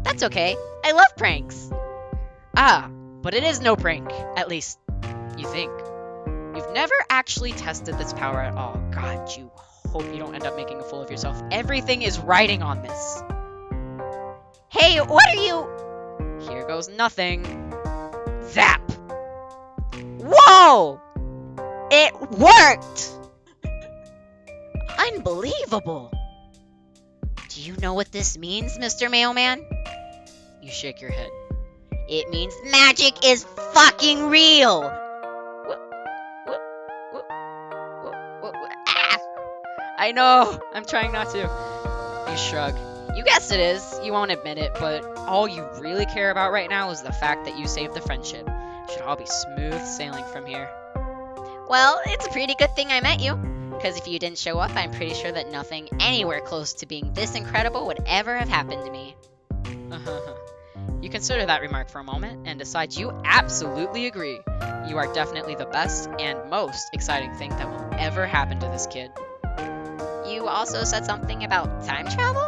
That's okay. I love pranks. Ah, but it is no prank. At least, you think. You've never actually tested this power at all. God, you hope you don't end up making a fool of yourself. Everything is riding on this. Hey, what are you? Here goes nothing. Zap! Whoa! It worked! Unbelievable. Do you know what this means, Mr. Mailman? You shake your head. It means magic is fucking real! Ah! I know! I'm trying not to. You shrug. You guessed it is. You won't admit it, but all you really care about right now is the fact that you saved the friendship. It should all be smooth sailing from here. Well, it's a pretty good thing I met you. Because if you didn't show up, I'm pretty sure that nothing anywhere close to being this incredible would ever have happened to me. You consider that remark for a moment and decide you absolutely agree. You are definitely the best and most exciting thing that will ever happen to this kid. You also said something about time travel?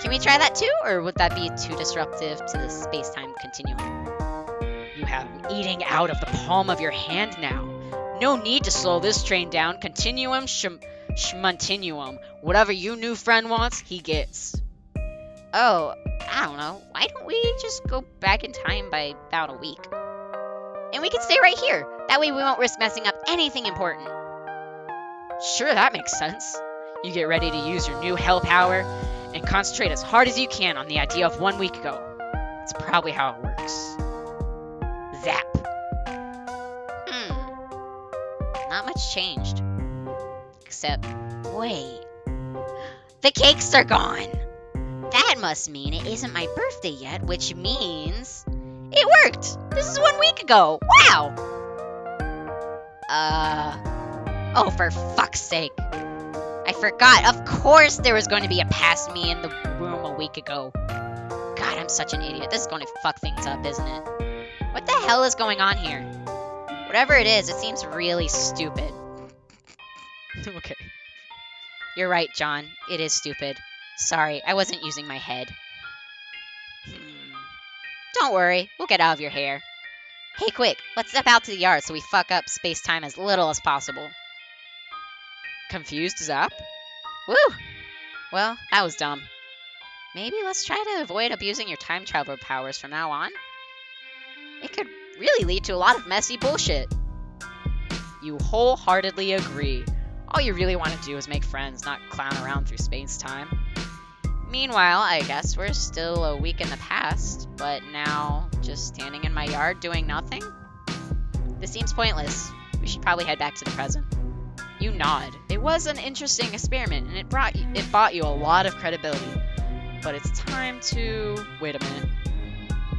Can we try that too, or would that be too disruptive to the space-time continuum? You have him eating out of the palm of your hand now. No need to slow this train down. Continuum, schmuntinuum. Whatever your new friend wants, he gets. Oh, I don't know. Why don't we just go back in time by about a week? And we can stay right here. That way we won't risk messing up anything important. Sure, that makes sense. You get ready to use your new hell power and concentrate as hard as you can on the idea of 1 week ago. That's probably how it works. Zap. Not much changed. Except, wait. The cakes are gone! That must mean it isn't my birthday yet, which means... It worked! This is 1 week ago! Wow! Oh, for fuck's sake. I forgot. Of course there was going to be a past me in the room a week ago. God, I'm such an idiot. This is going to fuck things up, isn't it? What the hell is going on here? Whatever it is, it seems really stupid. Okay. You're right, John. It is stupid. Sorry, I wasn't using my head. Don't worry, we'll get out of your hair. Hey, quick, let's step out to the yard so we fuck up space-time as little as possible. Confused, Zap? Woo! Well, that was dumb. Maybe let's try to avoid abusing your time travel powers from now on? It could really lead to a lot of messy bullshit. You wholeheartedly agree. All you really want to do is make friends, not clown around through space-time. Meanwhile, I guess we're still a week in the past, but now just standing in my yard doing nothing? This seems pointless. We should probably head back to the present. You nod. It was an interesting experiment, and it bought you a lot of credibility. But it's time to... Wait a minute.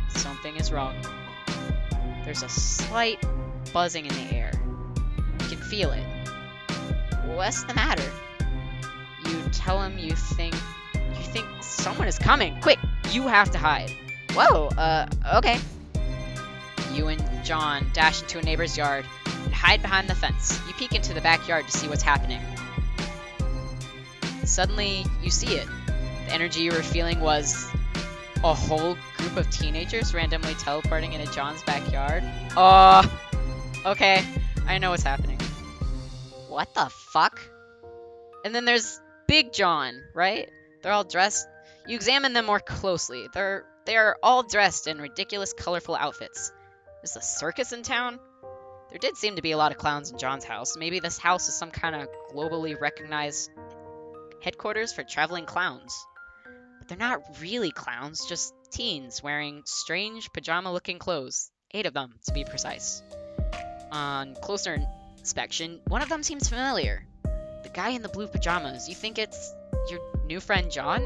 Something is wrong. There's a slight buzzing in the air. You can feel it. What's the matter? You tell him you think someone is coming. Quick, you have to hide. Whoa, okay. You and John dash into a neighbor's yard and hide behind the fence. You peek into the backyard to see what's happening. Suddenly, you see it. The energy you were feeling was a whole group of teenagers randomly teleporting into John's backyard. Okay, I know what's happening. What the fuck? And then there's Big John, right? They're all dressed. You examine them more closely. They are all dressed in ridiculous, colorful outfits. Is a circus in town? There did seem to be a lot of clowns in John's house. Maybe this house is some kind of globally recognized headquarters for traveling clowns. But they're not really clowns, just teens wearing strange pajama-looking clothes. 8 of them, to be precise. On closer inspection, one of them seems familiar. The guy in the blue pajamas. You think it's your new friend John?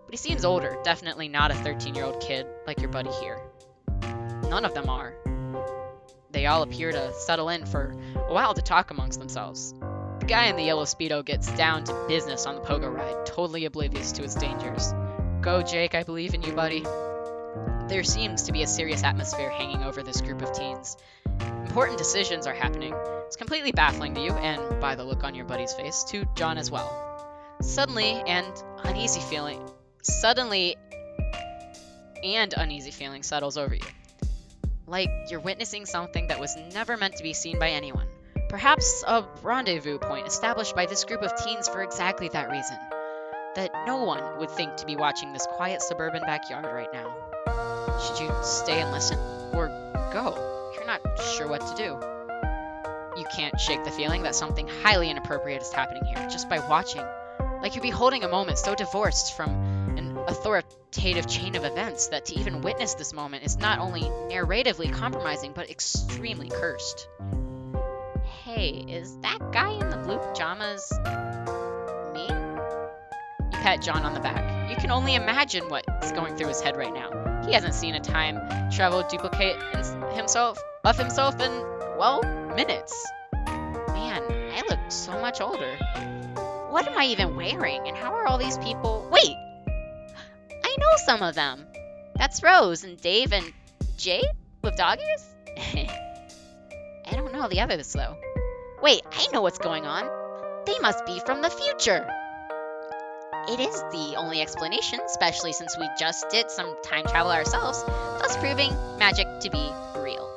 But he seems older, definitely not a 13-year-old kid like your buddy here. None of them are. They all appear to settle in for a while to talk amongst themselves. The guy in the yellow Speedo gets down to business on the pogo ride, totally oblivious to its dangers. Go, Jake, I believe in you, buddy. There seems to be a serious atmosphere hanging over this group of teens. Important decisions are happening. It's completely baffling to you, and by the look on your buddy's face, to John as well. Suddenly and uneasy feeling settles over you. Like you're witnessing something that was never meant to be seen by anyone. Perhaps a rendezvous point established by this group of teens for exactly that reason. That no one would think to be watching this quiet suburban backyard right now. Should you stay and listen? Or go? You're not sure what to do. You can't shake the feeling that something highly inappropriate is happening here just by watching. Like you're beholding a moment so divorced from an authoritative chain of events that to even witness this moment is not only narratively compromising but extremely cursed. Hey, is that guy in the blue pajamas me? You pat John on the back. You can only imagine what's going through his head right now. He hasn't seen a time travel duplicate himself in, well, minutes. Man, I look so much older. What am I even wearing, and how are all these people? Wait! I know some of them. That's Rose and Dave and Jay with dog ears? I don't know the others, though. Wait, I know what's going on. They must be from the future. It is the only explanation, especially since we just did some time travel ourselves, thus proving magic to be real.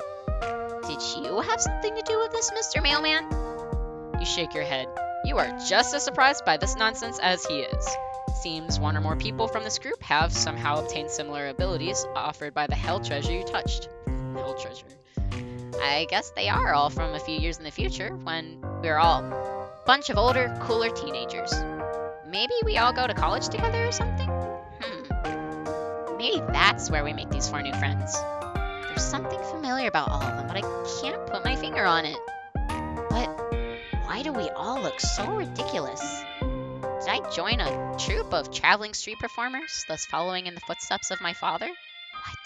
Did you have something to do with this, Mr. Mailman? You shake your head. You are just as surprised by this nonsense as he is. Seems one or more people from this group have somehow obtained similar abilities offered by the hell treasure you touched. Hell treasure. I guess they are all from a few years in the future, when we're all a bunch of older, cooler teenagers. Maybe we all go to college together or something? Maybe that's where we make these 4 new friends. There's something familiar about all of them, but I can't put my finger on it. But why do we all look so ridiculous? Did I join a troupe of traveling street performers, thus following in the footsteps of my father? What?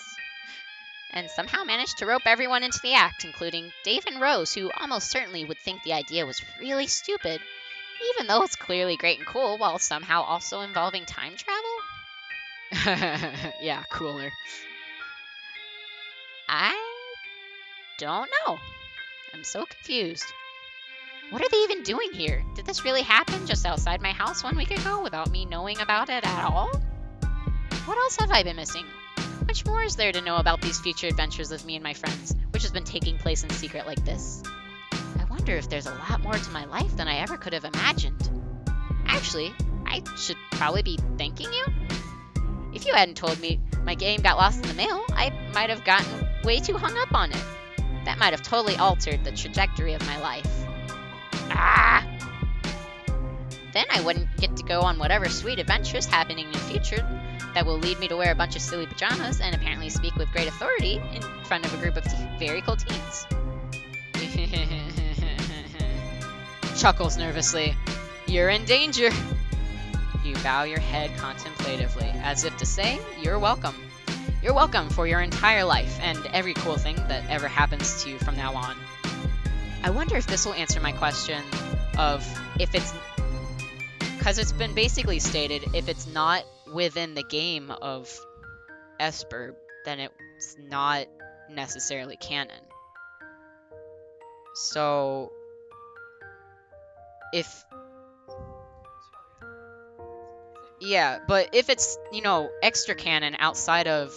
And somehow managed to rope everyone into the act, including Dave and Rose, who almost certainly would think the idea was really stupid, even though it's clearly great and cool, while somehow also involving time travel? Yeah, cooler. I don't know. I'm so confused. What are they even doing here? Did this really happen just outside my house 1 week ago without me knowing about it at all? What else have I been missing? Much more is there to know about these future adventures of me and my friends, which has been taking place in secret like this. I wonder if there's a lot more to my life than I ever could have imagined. Actually, I should probably be thanking you. If you hadn't told me my game got lost in the mail, I might have gotten way too hung up on it. That might have totally altered the trajectory of my life. Ah! Then I wouldn't get to go on whatever sweet adventures happening in the future that will lead me to wear a bunch of silly pajamas and apparently speak with great authority in front of a group of very cool teens. Chuckles nervously. You're in danger. You bow your head contemplatively, as if to say, you're welcome. You're welcome for your entire life and every cool thing that ever happens to you from now on. I wonder if this will answer my question of if it's... Because it's been basically stated, if it's not within the game of Esper, then it's not necessarily canon. So... Yeah, but if it's, extra canon outside of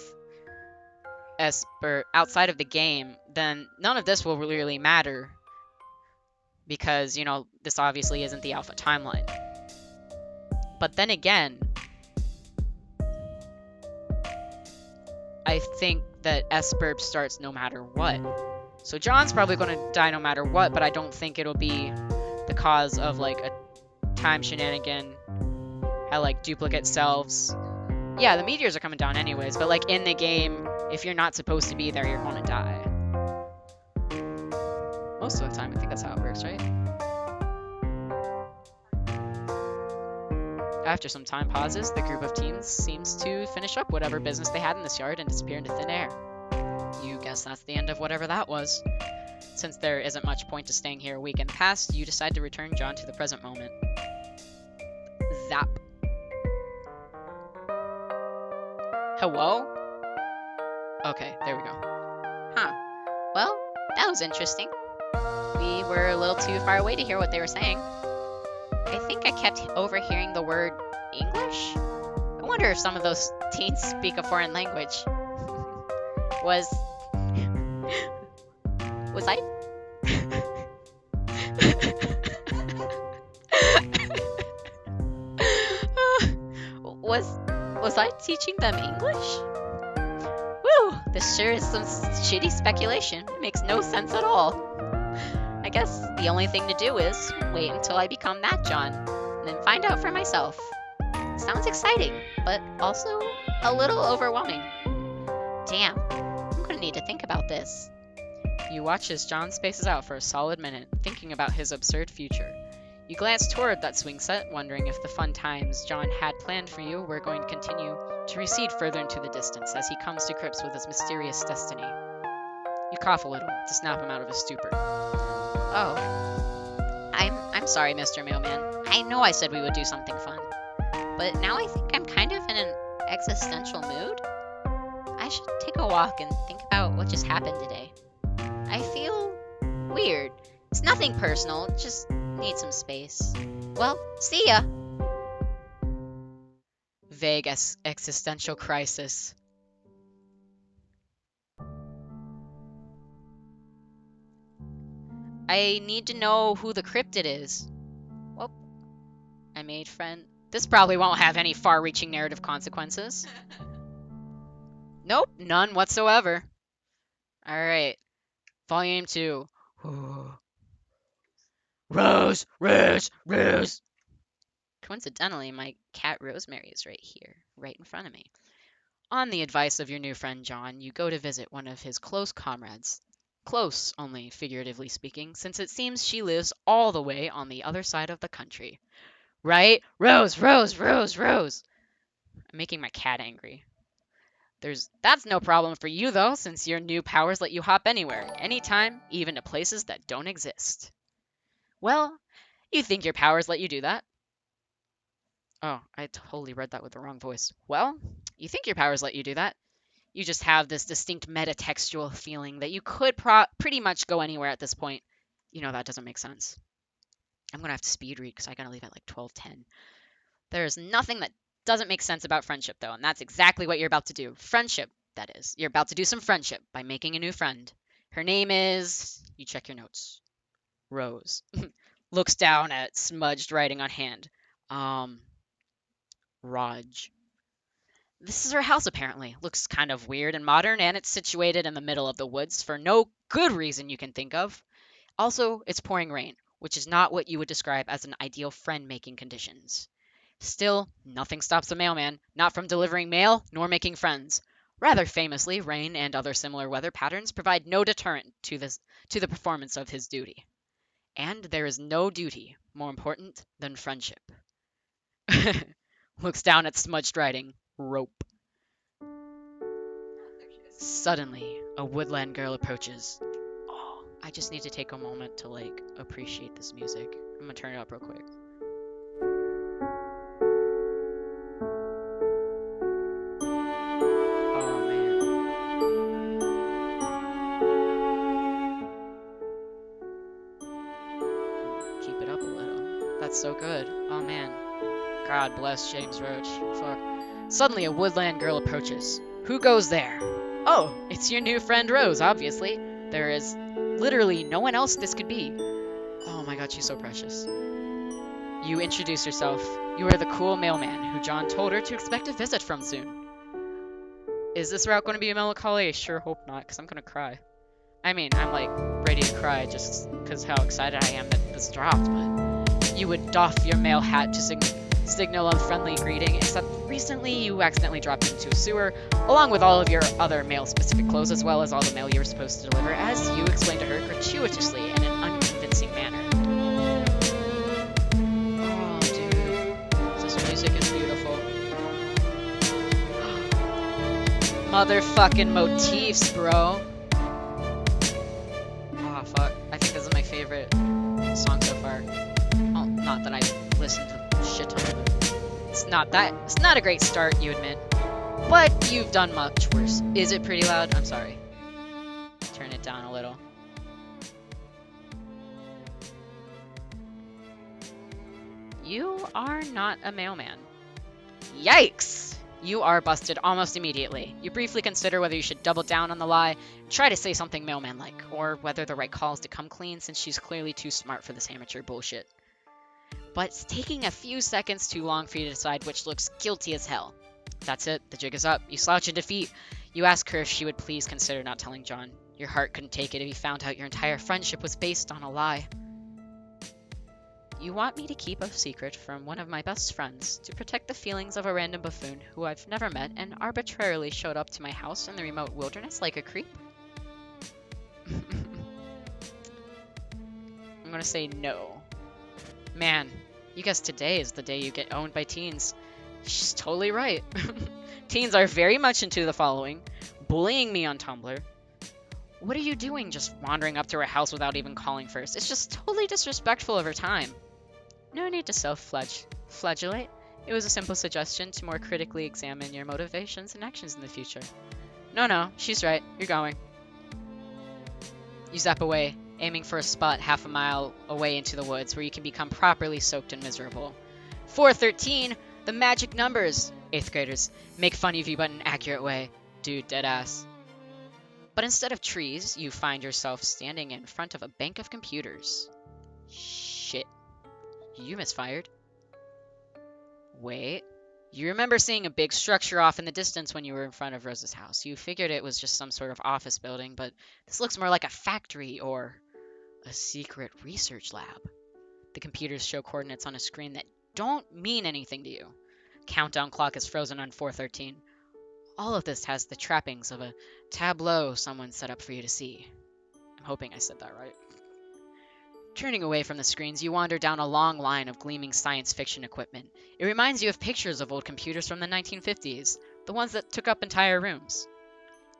Esper, outside of the game, then none of this will really matter. Because, this obviously isn't the Alpha timeline. But then again, I think that Esper starts no matter what. So John's probably going to die no matter what, but I don't think it'll be the cause of, a time shenanigan. How, duplicate selves. Yeah, the meteors are coming down anyways, but, in the game, if you're not supposed to be there, you're going to die. Most of the time, I think that's how it works, right? After some time pauses, the group of teens seems to finish up whatever business they had in this yard and disappear into thin air. You guess that's the end of whatever that was. Since there isn't much point to staying here a week in the past, you decide to return John to the present moment. Zap. Hello? Okay, there we go. Huh. Well, that was interesting. We were a little too far away to hear what they were saying. I think I kept overhearing the word English. I wonder if some of those teens speak a foreign language. Was I? Was I teaching them English? Woo! This sure is some shitty speculation. It makes no sense at all. I guess the only thing to do is wait until I become that John, and then find out for myself. Sounds exciting, but also a little overwhelming. Damn, I'm gonna need to think about this. You watch as John spaces out for a solid minute, thinking about his absurd future. You glance toward that swing set, wondering if the fun times John had planned for you were going to continue to recede further into the distance as he comes to grips with his mysterious destiny. You cough a little to snap him out of his stupor. Oh. I'm sorry, Mr. Mailman. I know I said we would do something fun. But now I think I'm kind of in an existential mood. I should take a walk and think about what just happened today. I feel weird. It's nothing personal, just need some space. Well, see ya! Vague existential crisis. I need to know who the cryptid is. Well, I made friend. This probably won't have any far-reaching narrative consequences. Nope, none whatsoever. Alright. Volume 2. Rose, Rose, Rose. Coincidentally, my cat Rosemary is right here, right in front of me. On the advice of your new friend John, you go to visit one of his close comrades. Close, only figuratively speaking, since it seems she lives all the way on the other side of the country. Right? Rose, Rose, Rose, Rose. I'm making my cat angry. That's no problem for you, though, since your new powers let you hop anywhere, anytime, even to places that don't exist. Well, you think your powers let you do that? Oh, I totally read that with the wrong voice. Well, you think your powers let you do that. You just have this distinct metatextual feeling that you could pretty much go anywhere at this point. You know, that doesn't make sense. I'm going to have to speed read because I got to leave at like 12:10. There's nothing that doesn't make sense about friendship, though, and that's exactly what you're about to do. Friendship, that is. You're about to do some friendship by making a new friend. Her name is... You check your notes. Rose. Looks down at smudged writing on hand. Raj. This is her house, apparently. Looks kind of weird and modern, and it's situated in the middle of the woods for no good reason you can think of. Also, it's pouring rain, which is not what you would describe as an ideal friend-making conditions. Still, nothing stops the mailman, not from delivering mail nor making friends. Rather famously, rain and other similar weather patterns provide no deterrent to the performance of his duty. And there is no duty more important than friendship. Looks down at smudged writing. Rope. Suddenly, a woodland girl approaches. Oh, I just need to take a moment to, appreciate this music. I'm gonna turn it up real quick. Oh, man. Keep it up a little. That's so good. Oh, man. God bless James Roach. Fuck. Suddenly, a woodland girl approaches. Who goes there? Oh, it's your new friend Rose, obviously. There is literally no one else this could be. Oh my god, she's so precious. You introduce yourself. You are the cool mailman who John told her to expect a visit from soon. Is this route going to be a melancholy? I sure hope not, because I'm going to cry. I mean, I'm ready to cry just because how excited I am that this dropped, but you would doff your mail hat to signal a friendly greeting, except recently you accidentally dropped into a sewer, along with all of your other mail-specific clothes, as well as all the mail you were supposed to deliver, as you explained to her gratuitously in an motherfucking motifs, bro. Ah, fuck. I think this is my favorite song so far. Well, not that I've listened to a shit ton of it. It's not a great start, you admit. But you've done much worse. Is it pretty loud? I'm sorry. Turn it down a little. You are not a mailman. Yikes! You are busted almost immediately. You briefly consider whether you should double down on the lie and try to say something mailman-like, or whether the right call is to come clean since she's clearly too smart for this amateur bullshit. But it's taking a few seconds too long for you to decide which looks guilty as hell. That's it, the jig is up. You slouch in defeat. You ask her if she would please consider not telling John. Your heart couldn't take it if he found out your entire friendship was based on a lie. You want me to keep a secret from one of my best friends to protect the feelings of a random buffoon who I've never met and arbitrarily showed up to my house in the remote wilderness like a creep? I'm gonna say no. Man, you guess today is the day you get owned by teens. She's totally right. Teens are very much into the following: bullying me on Tumblr. What are you doing just wandering up to her house without even calling first? It's just totally disrespectful of her time. No need to self-flagellate. It was a simple suggestion to more critically examine your motivations and actions in the future. No, she's right. You're going. You zap away, aiming for a spot half a mile away into the woods where you can become properly soaked and miserable. 413, the magic numbers. 8th graders, make fun of you but in an accurate way. Dude, deadass. But instead of trees, you find yourself standing in front of a bank of computers. Shit. You misfired. Wait. You remember seeing a big structure off in the distance when you were in front of Rose's house. You figured it was just some sort of office building, but this looks more like a factory or a secret research lab. The computers show coordinates on a screen that don't mean anything to you. Countdown clock is frozen on 413. All of this has the trappings of a tableau someone set up for you to see. I'm hoping I said that right. Turning away from the screens, you wander down a long line of gleaming science fiction equipment. It reminds you of pictures of old computers from the 1950s, the ones that took up entire rooms.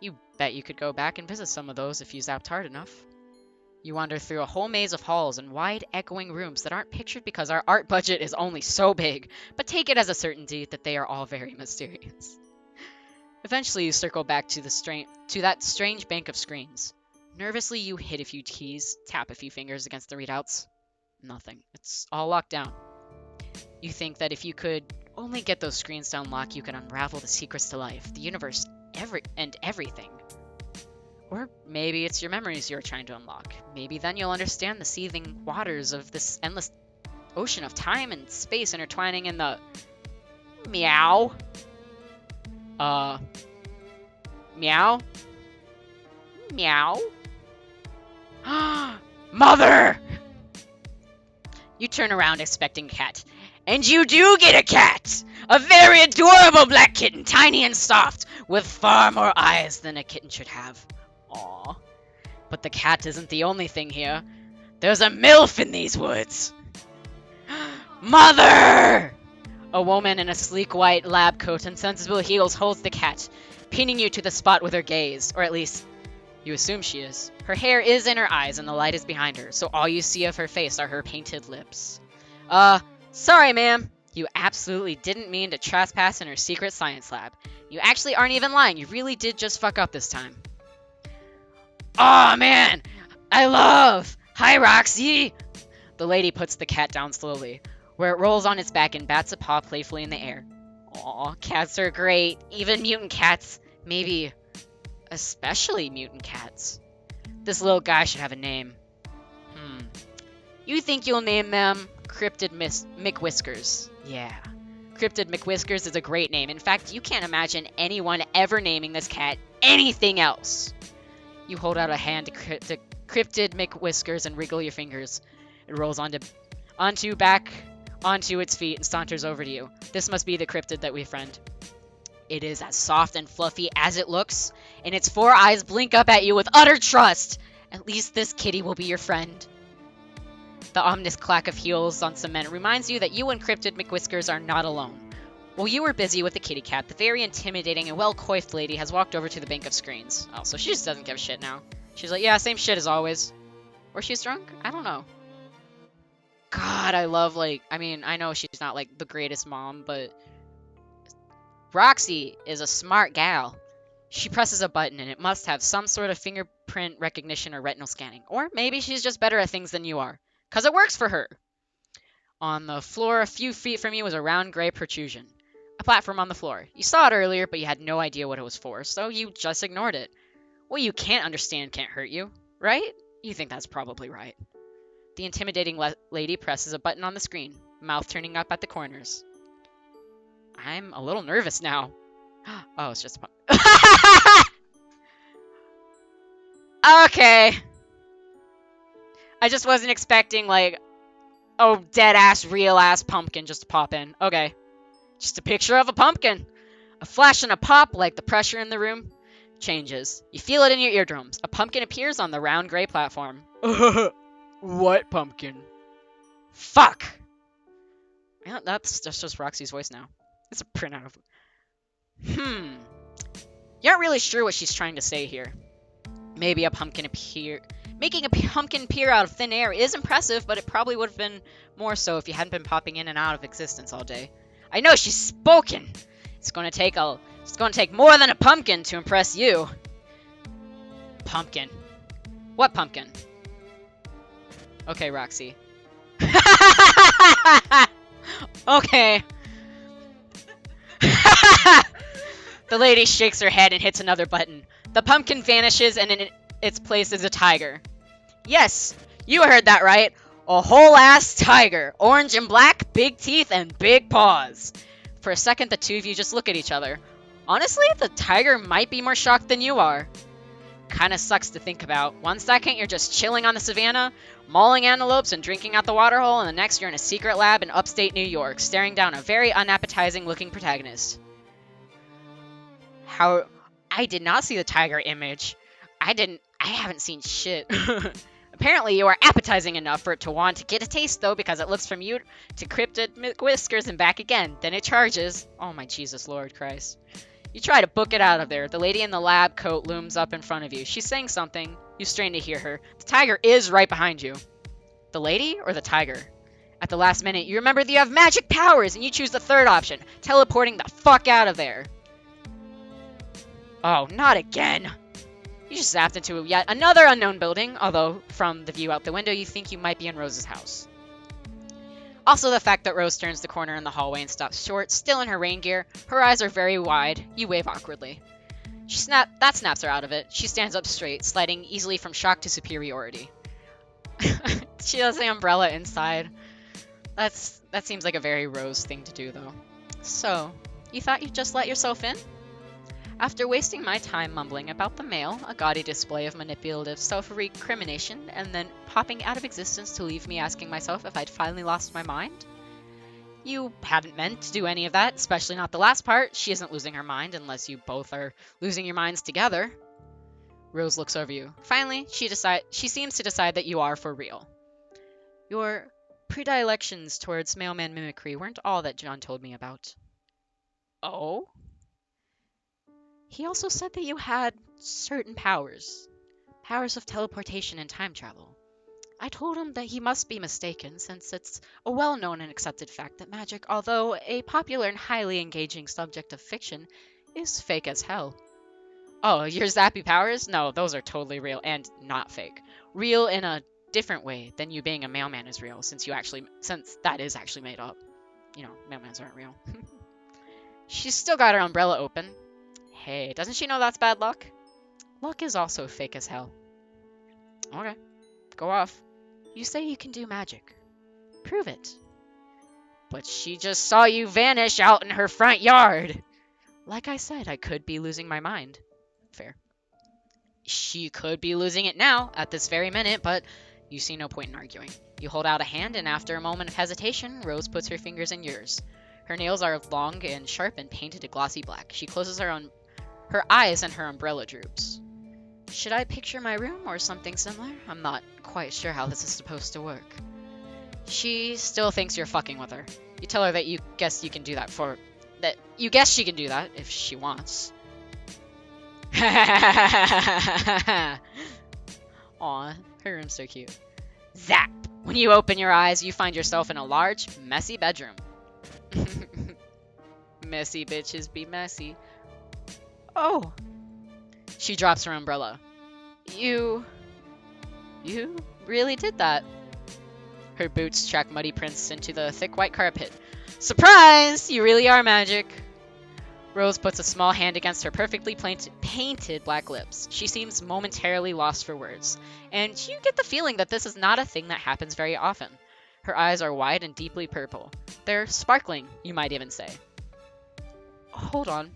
You bet you could go back and visit some of those if you zapped hard enough. You wander through a whole maze of halls and wide, echoing rooms that aren't pictured because our art budget is only so big, but take it as a certainty that they are all very mysterious. Eventually, you circle back to that strange bank of screens. Nervously, you hit a few keys, tap a few fingers against the readouts. Nothing. It's all locked down. You think that if you could only get those screens to unlock, you could unravel the secrets to life, the universe, everything. Or maybe it's your memories you're trying to unlock. Maybe then you'll understand the seething waters of this endless ocean of time and space intertwining in the... Meow? Meow? Meow? Mother! You turn around expecting a cat. And you do get a cat! A very adorable black kitten, tiny and soft, with far more eyes than a kitten should have. Aww. But the cat isn't the only thing here. There's a MILF in these woods! Mother! A woman in a sleek white lab coat and sensible heels holds the cat, pinning you to the spot with her gaze, or at least, you assume she is. Her hair is in her eyes and the light is behind her, so all you see of her face are her painted lips. Sorry ma'am. You absolutely didn't mean to trespass in her secret science lab. You actually aren't even lying, you really did just fuck up this time. Aw, man! Hi, Roxy! The lady puts the cat down slowly, where it rolls on its back and bats a paw playfully in the air. Aw, cats are great. Even mutant cats. Maybe especially mutant cats. This little guy should have a name. You think you'll name them Cryptid McWhiskers. Yeah. Cryptid McWhiskers is a great name. In fact, you can't imagine anyone ever naming this cat anything else. You hold out a hand to Cryptid McWhiskers and wriggle your fingers. It rolls onto its feet and saunters over to you. This must be the cryptid that we friend. It is as soft and fluffy as it looks, and its 4 eyes blink up at you with utter trust. At least this kitty will be your friend. The ominous clack of heels on cement reminds you that you and Cryptid McWhiskers are not alone. While you were busy with the kitty cat, the very intimidating and well-coiffed lady has walked over to the bank of screens. Oh, so she just doesn't give a shit now. She's like, yeah, same shit as always. Or she's drunk? I don't know. God, I love, like, I mean, I know she's not, like, the greatest mom, but Roxy is a smart gal. She presses a button, and it must have some sort of fingerprint recognition or retinal scanning. Or maybe she's just better at things than you are. 'Cause it works for her. On the floor a few feet from you was a round gray protrusion. A platform on the floor. You saw it earlier, but you had no idea what it was for, so you just ignored it. What you can't understand can't hurt you, right? You think that's probably right. The intimidating lady presses a button on the screen, mouth turning up at the corners. I'm a little nervous now. Oh, it's just a Okay. I just wasn't expecting, like, oh, dead-ass, real-ass pumpkin just to pop in. Okay. Just a picture of a pumpkin. A flash and a pop, like the pressure in the room changes. You feel it in your eardrums. A pumpkin appears on the round gray platform. What pumpkin? Fuck! Yeah, that's just Roxy's voice now. It's a printout of... You aren't really sure what she's trying to say here. Maybe a pumpkin appear... Making a pumpkin appear out of thin air is impressive, but it probably would have been more so if you hadn't been popping in and out of existence all day. I know, she's spoken! It's gonna take more than a pumpkin to impress you. Pumpkin. What pumpkin? Okay, Roxy. Okay. The lady shakes her head and hits another button. The pumpkin vanishes and in its place is a tiger. Yes, you heard that right. A whole ass tiger. Orange and black, big teeth, and big paws. For a second, the two of you just look at each other. Honestly, the tiger might be more shocked than you are. Kinda sucks to think about. One second, you're just chilling on the savannah, mauling antelopes and drinking out the waterhole, and the next you're in a secret lab in upstate New York, staring down a very unappetizing looking protagonist. How... I did not see the tiger image. I haven't seen shit. Apparently you are appetizing enough for it to want to get a taste though, because it looks from you to Cryptid Whiskers and back again. Then it charges. Oh my Jesus Lord Christ. You try to book it out of there. The lady in the lab coat looms up in front of you. She's saying something. You strain to hear her. The tiger is right behind you. The lady or the tiger? At the last minute, you remember that you have magic powers and you choose the third option, teleporting the fuck out of there. Oh, not again. You just zapped into yet another unknown building, although from the view out the window you think you might be in Rose's house. Also the fact that Rose turns the corner in the hallway and stops short, still in her rain gear. Her eyes are very wide. You wave awkwardly. That snaps her out of it. She stands up straight, sliding easily from shock to superiority. She has the umbrella inside. That seems like a very Rose thing to do, though. So, you thought you'd just let yourself in? After wasting my time mumbling about the mail, a gaudy display of manipulative self-recrimination, and then popping out of existence to leave me asking myself if I'd finally lost my mind? You hadn't meant to do any of that, especially not the last part. She isn't losing her mind unless you both are losing your minds together. Rose looks over you. Finally, she seems to decide that you are for real. Your predilections towards mailman mimicry weren't all that John told me about. Oh? He also said that you had certain powers. Powers of teleportation and time travel. I told him that he must be mistaken, since it's a well-known and accepted fact that magic, although a popular and highly engaging subject of fiction, is fake as hell. Oh, your zappy powers? No, those are totally real and not fake. Real in a different way than you being a mailman is real, since that is actually made up. You know, mailmans aren't real. She's still got her umbrella open. Hey, doesn't she know that's bad luck? Luck is also fake as hell. Okay, go off. You say you can do magic. Prove it. But she just saw you vanish out in her front yard. Like I said, I could be losing my mind. Fair. She could be losing it now, at this very minute, but you see no point in arguing. You hold out a hand, and after a moment of hesitation, Rose puts her fingers in yours. Her nails are long and sharp and painted a glossy black. She closes her eyes and her umbrella droops. Should I picture my room or something similar? I'm not quite sure how this is supposed to work. She still thinks you're fucking with her. You tell her that you guess you can do that that you guess she can do that if she wants. Aw, her room's so cute. Zap! When you open your eyes, you find yourself in a large, messy bedroom. Messy bitches be messy. Oh! She drops her umbrella. You really did that. Her boots track muddy prints into the thick white carpet. Surprise! You really are magic. Rose puts a small hand against her perfectly painted black lips. She seems momentarily lost for words, and you get the feeling that this is not a thing that happens very often. Her eyes are wide and deeply purple. They're sparkling, you might even say. Hold on.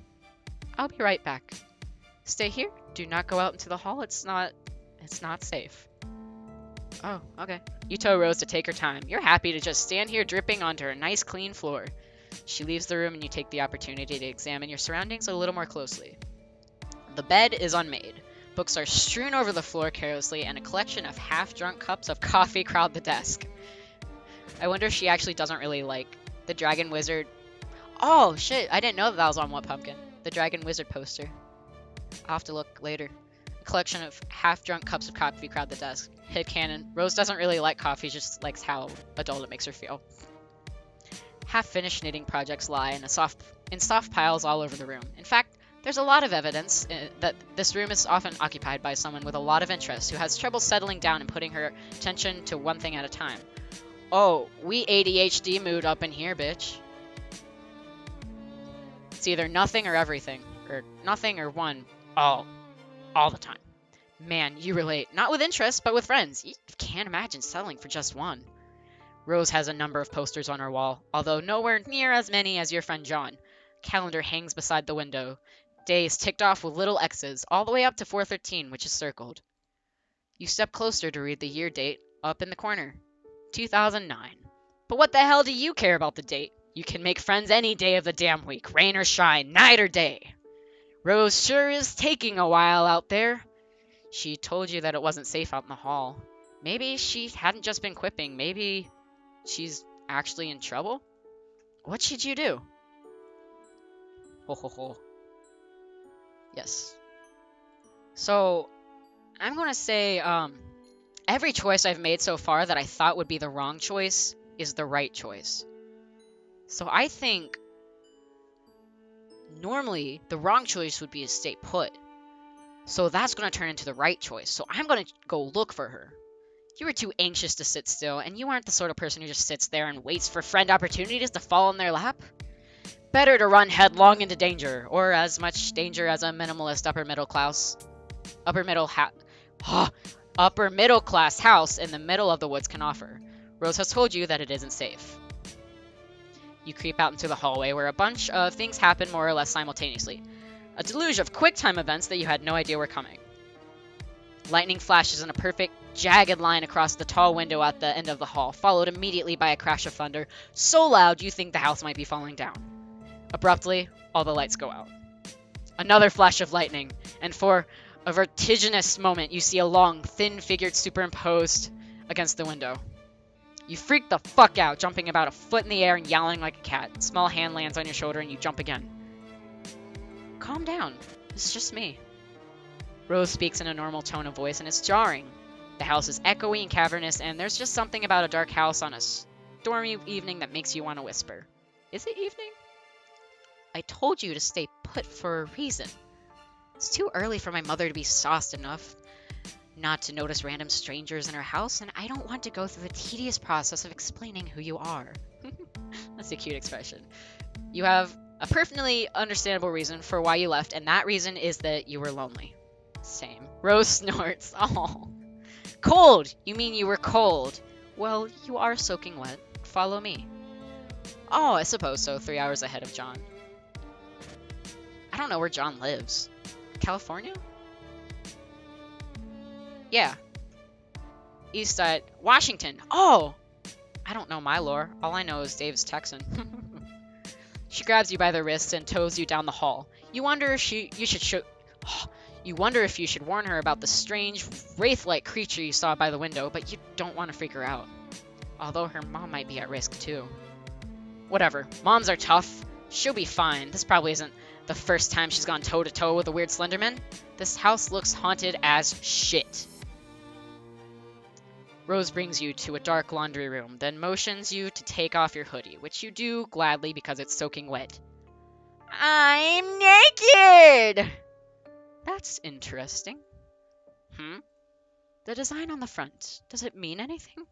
I'll be right back. Stay here. Do not go out into the hall. It's not safe. Oh, okay. You tell Rose to take her time. You're happy to just stand here dripping onto her nice clean floor. She leaves the room and you take the opportunity to examine your surroundings a little more closely. The bed is unmade. Books are strewn over the floor carelessly and a collection of half-drunk cups of coffee crowd the desk. I wonder if she actually doesn't really like the Dragon Wizard. Oh, shit, I didn't know that was on What Pumpkin. The Dragon Wizard poster. I'll have to look later. A collection of half-drunk cups of coffee crowd the desk. Headcanon. Rose doesn't really like coffee, just likes how adult it makes her feel. Half-finished knitting projects lie in soft piles all over the room. In fact, there's a lot of evidence that this room is often occupied by someone with a lot of interest who has trouble settling down and putting her attention to one thing at a time. Oh, we ADHD mood up in here, bitch. It's either nothing or everything, or nothing or one, all the time. Man, you relate. Not with interest, but with friends. You can't imagine settling for just one. Rose has a number of posters on her wall, although nowhere near as many as your friend John. Calendar hangs beside the window. Days ticked off with little X's, all the way up to 4/13, which is circled. You step closer to read the year date, up in the corner. 2009. But what the hell do you care about the date? You can make friends any day of the damn week, rain or shine, night or day. Rose sure is taking a while out there. She told you that it wasn't safe out in the hall. Maybe she hadn't just been quipping. Maybe she's actually in trouble? What should you do? Ho ho ho. Yes. So, I'm gonna say, every choice I've made so far that I thought would be the wrong choice is the right choice. So I think normally the wrong choice would be to stay put. So that's going to turn into the right choice. So I'm going to go look for her. You were too anxious to sit still, and you aren't the sort of person who just sits there and waits for friend opportunities to fall in their lap. Better to run headlong into danger, or as much danger as a minimalist upper middle class house in the middle of the woods can offer. Rose has told you that it isn't safe. You creep out into the hallway where a bunch of things happen more or less simultaneously. A deluge of quick-time events that you had no idea were coming. Lightning flashes in a perfect, jagged line across the tall window at the end of the hall, followed immediately by a crash of thunder, so loud you think the house might be falling down. Abruptly, all the lights go out. Another flash of lightning, and for a vertiginous moment you see a long, thin figure superimposed against the window. You freak the fuck out, jumping about a foot in the air and yowling like a cat. Small hand lands on your shoulder and you jump again. Calm down. It's just me. Rose speaks in a normal tone of voice, and it's jarring. The house is echoey and cavernous, and there's just something about a dark house on a stormy evening that makes you want to whisper. Is it evening? I told you to stay put for a reason. It's too early for my mother to be sauced enough not to notice random strangers in her house, and I don't want to go through the tedious process of explaining who you are. That's a cute expression. You have a perfectly understandable reason for why you left, and that reason is that you were lonely. Same. Rose snorts. Oh. Cold! You mean you were cold? Well, you are soaking wet. Follow me. Oh, I suppose so. 3 hours ahead of John. I don't know where John lives. California? Yeah. East side. Washington. Oh! I don't know my lore. All I know is Dave's Texan. She grabs you by the wrist and tows you down the hall. You wonder if you should warn her about the strange, wraith-like creature you saw by the window, but you don't want to freak her out. Although her mom might be at risk too. Whatever. Moms are tough. She'll be fine. This probably isn't the first time she's gone toe-to-toe with a weird Slenderman. This house looks haunted as shit. Rose brings you to a dark laundry room, then motions you to take off your hoodie, which you do gladly because it's soaking wet. I'm naked! That's interesting. The design on the front, does it mean anything?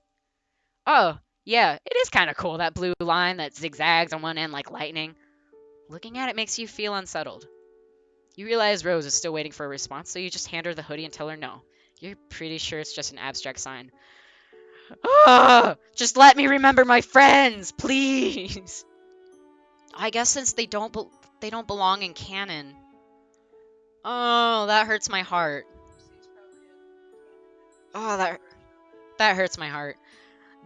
Oh, yeah, it is kind of cool, that blue line that zigzags on one end like lightning. Looking at it makes you feel unsettled. You realize Rose is still waiting for a response, so you just hand her the hoodie and tell her no. You're pretty sure it's just an abstract sign. Ugh! Just let me remember my friends, please! I guess since they don't belong in canon. Oh, that hurts my heart. Oh, that hurts my heart.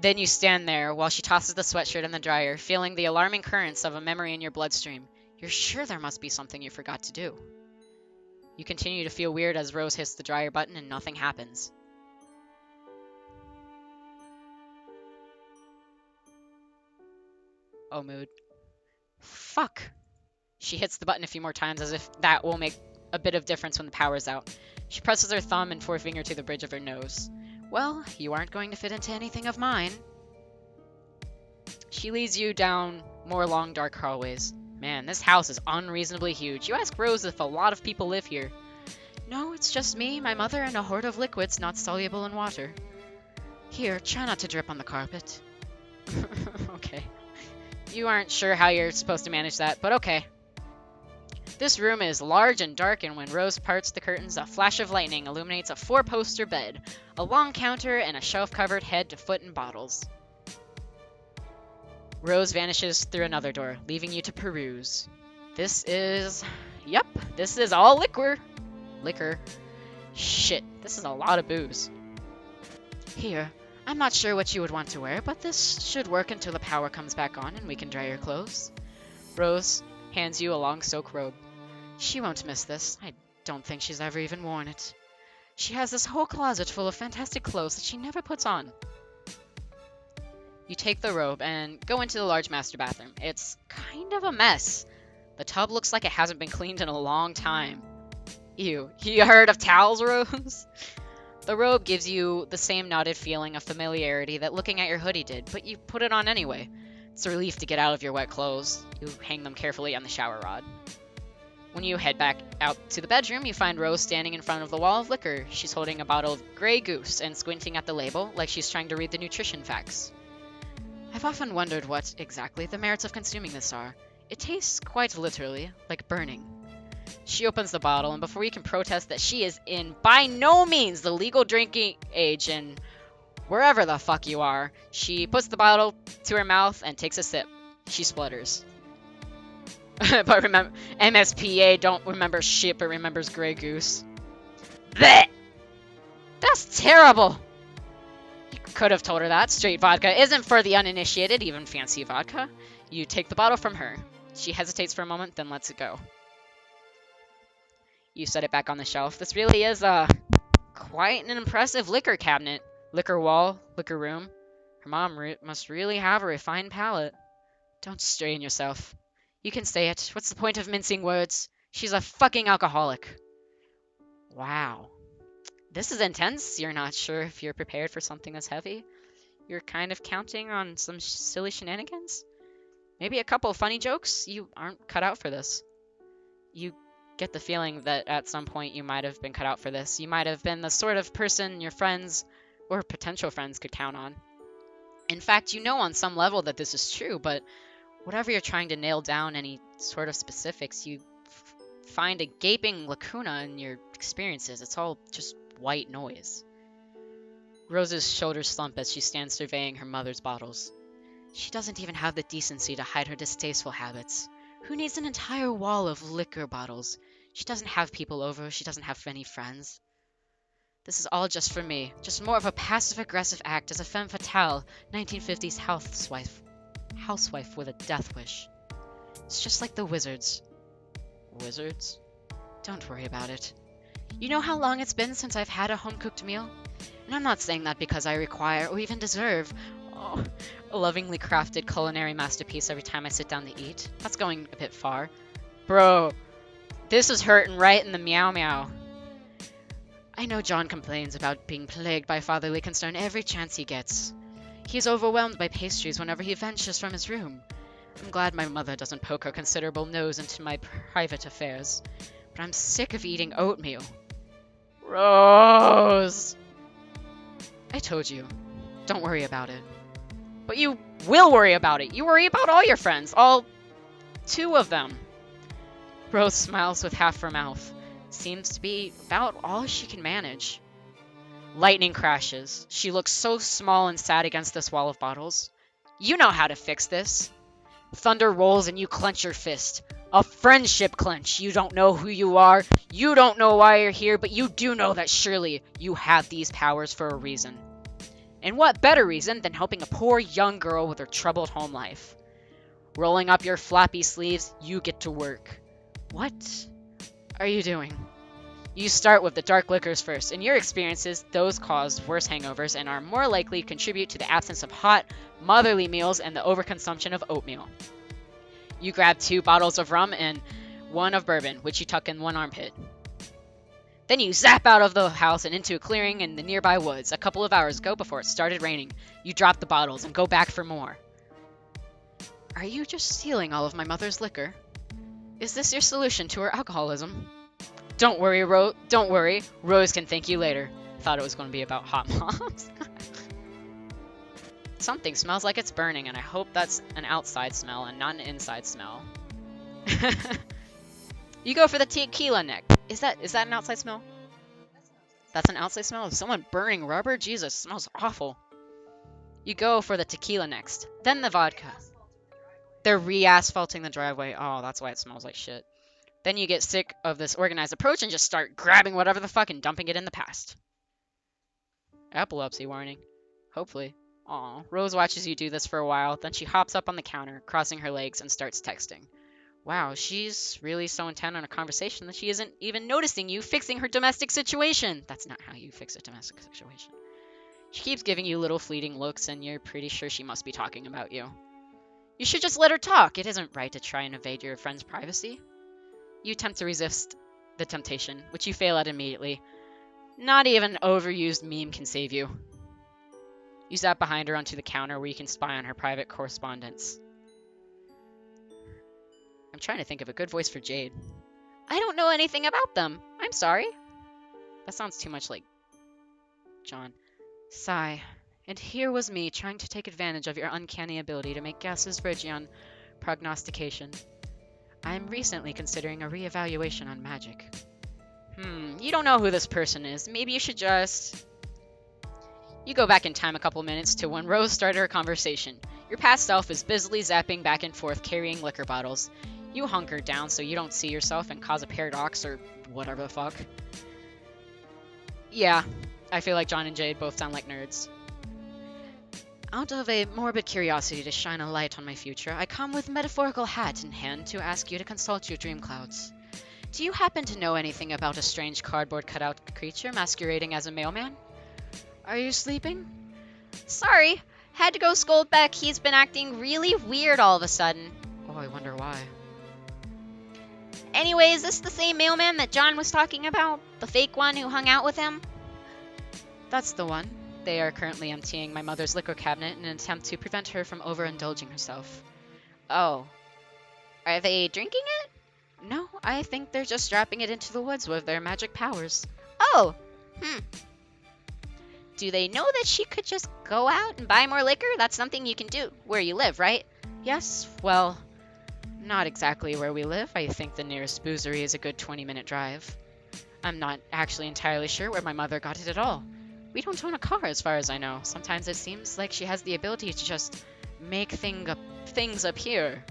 Then you stand there while she tosses the sweatshirt in the dryer, feeling the alarming currents of a memory in your bloodstream. You're sure there must be something you forgot to do. You continue to feel weird as Rose hits the dryer button and nothing happens. Oh, mood. Fuck. She hits the button a few more times as if that will make a bit of difference when the power's out. She presses her thumb and forefinger to the bridge of her nose. Well, you aren't going to fit into anything of mine. She leads you down more long, dark hallways. Man, this house is unreasonably huge. You ask Rose if a lot of people live here. No, it's just me, my mother, and a horde of liquids not soluble in water. Here, try not to drip on the carpet. Okay. You aren't sure how you're supposed to manage that, but okay. This room is large and dark, and when Rose parts the curtains, a flash of lightning illuminates a 4-poster bed, a long counter, and a shelf covered head to foot in bottles. Rose vanishes through another door, leaving you to peruse. This is all liquor. Shit, this is a lot of booze. Here, I'm not sure what you would want to wear, but this should work until the power comes back on and we can dry your clothes. Rose hands you a long soak robe. She won't miss this. I don't think she's ever even worn it. She has this whole closet full of fantastic clothes that she never puts on. You take the robe and go into the large master bathroom. It's kind of a mess. The tub looks like it hasn't been cleaned in a long time. Ew, you heard of towels, Rose? The robe gives you the same knotted feeling of familiarity that looking at your hoodie did, but you put it on anyway. It's a relief to get out of your wet clothes. You hang them carefully on the shower rod. When you head back out to the bedroom, you find Rose standing in front of the wall of liquor. She's holding a bottle of Grey Goose and squinting at the label like she's trying to read the nutrition facts. I've often wondered what exactly the merits of consuming this are. It tastes quite literally like burning. She opens the bottle, and before you can protest that she is in by no means the legal drinking age and wherever the fuck you are, she puts the bottle to her mouth and takes a sip. She splutters. But remember, MSPA don't remember shit but remembers Grey Goose. Blech! That's terrible! You could have told her that. Straight vodka isn't for the uninitiated, even fancy vodka. You take the bottle from her. She hesitates for a moment, then lets it go. You set it back on the shelf. This really is quite an impressive liquor cabinet. Liquor wall, liquor room. Her mom must really have a refined palate. Don't strain yourself. You can say it. What's the point of mincing words? She's a fucking alcoholic. Wow. This is intense. You're not sure if you're prepared for something that's heavy. You're kind of counting on some silly shenanigans. Maybe a couple of funny jokes. You aren't cut out for this. You get the feeling that at some point you might have been cut out for this. You might have been the sort of person your friends or potential friends could count on. In fact, you know on some level that this is true, but whatever you're trying to nail down any sort of specifics, you find a gaping lacuna in your experiences. It's all just white noise. Rose's shoulders slump as she stands surveying her mother's bottles. She doesn't even have the decency to hide her distasteful habits. Who needs an entire wall of liquor bottles? She doesn't have people over. She doesn't have any friends. This is all just for me. Just more of a passive-aggressive act as a femme fatale, 1950s housewife with a death wish. It's just like the wizards. Wizards? Don't worry about it. You know how long it's been since I've had a home-cooked meal? And I'm not saying that because I require or even deserve meow. A lovingly crafted culinary masterpiece every time I sit down to eat. That's going a bit far. Bro, this is hurting right in the meow meow. I know John complains about being plagued by fatherly concern every chance he gets. He's overwhelmed by pastries whenever he ventures from his room. I'm glad my mother doesn't poke her considerable nose into my private affairs, but I'm sick of eating oatmeal. Rose! I told you, don't worry about it. But you will worry about it. You worry about all your friends, all 2 of them. Rose smiles with half her mouth. Seems to be about all she can manage. Lightning crashes. She looks so small and sad against this wall of bottles. You know how to fix this. Thunder rolls and you clench your fist. A friendship clench. You don't know who you are. You don't know why you're here, but you do know that surely you have these powers for a reason. And what better reason than helping a poor young girl with her troubled home life? Rolling up your flappy sleeves, you get to work. What are you doing? You start with the dark liquors first. In your experiences, those cause worse hangovers and are more likely to contribute to the absence of hot, motherly meals and the overconsumption of oatmeal. You grab 2 bottles of rum and 1 of bourbon, which you tuck in one armpit. Then you zap out of the house and into a clearing in the nearby woods. A couple of hours ago, before it started raining, you drop the bottles and go back for more. Are you just stealing all of my mother's liquor? Is this your solution to her alcoholism? Don't worry, Don't worry. Rose can thank you later. Thought it was going to be about hot moms. Something smells like it's burning, and I hope that's an outside smell and not an inside smell. You go for the tequila neck. Is that an outside smell? That's an outside smell? Is someone burning rubber? Jesus, smells awful. You go for the tequila next. Then the vodka. They're re-asphalting the driveway. Oh, that's why it smells like shit. Then you get sick of this organized approach and just start grabbing whatever the fuck and dumping it in the past. Epilepsy warning. Hopefully. Aw. Rose watches you do this for a while, then she hops up on the counter, crossing her legs, and starts texting. Wow, she's really so intent on a conversation that she isn't even noticing you fixing her domestic situation. That's not how you fix a domestic situation. She keeps giving you little fleeting looks, and you're pretty sure she must be talking about you. You should just let her talk. It isn't right to try and invade your friend's privacy. You attempt to resist the temptation, which you fail at immediately. Not even an overused meme can save you. You zap behind her onto the counter where you can spy on her private correspondence. I'm trying to think of a good voice for Jade. I don't know anything about them. I'm sorry. That sounds too much like John. Sigh. And here was me trying to take advantage of your uncanny ability to make guesses verging on prognostication. I am recently considering a reevaluation on magic. You don't know who this person is. Maybe you should just... You go back in time a couple minutes to when Rose started her conversation. Your past self is busily zapping back and forth carrying liquor bottles. You hunker down so you don't see yourself and cause a paradox or whatever the fuck. Yeah, I feel like John and Jade both sound like nerds. Out of a morbid curiosity to shine a light on my future, I come with metaphorical hat in hand to ask you to consult your dream clouds. Do you happen to know anything about a strange cardboard cutout creature masquerading as a mailman? Are you sleeping? Sorry, had to go scold Beck. He's been acting really weird all of a sudden. Oh, I wonder why. Anyway, is this the same mailman that John was talking about? The fake one who hung out with him? That's the one. They are currently emptying my mother's liquor cabinet in an attempt to prevent her from overindulging herself. Oh. Are they drinking it? No, I think they're just dropping it into the woods with their magic powers. Oh. Do they know that she could just go out and buy more liquor? That's something you can do where you live, right? Yes, well, not exactly where we live. I think the nearest boozery is a good 20-minute drive. I'm not actually entirely sure where my mother got it at all. We don't own a car as far as I know. Sometimes it seems like she has the ability to just make things appear.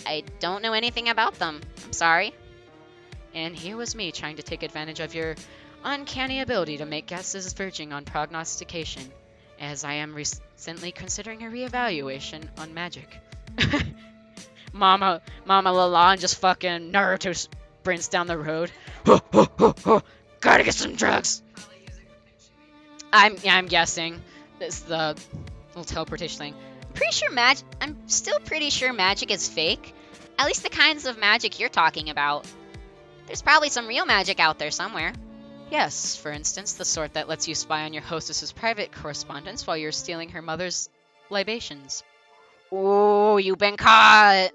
I don't know anything about them. I'm sorry. And here was me trying to take advantage of your uncanny ability to make guesses verging on prognostication, as I am recently considering a reevaluation on magic. Mama Lalon just fucking Naruto sprints down the road. Gotta get some drugs. I'm guessing it's the Little teleportation thing. I'm still pretty sure magic is fake. At least the kinds of magic you're talking about. There's probably some real magic out there somewhere. Yes, for instance, the sort that lets you spy on your hostess's private correspondence while you're stealing her mother's libations. Ooh, you've been caught!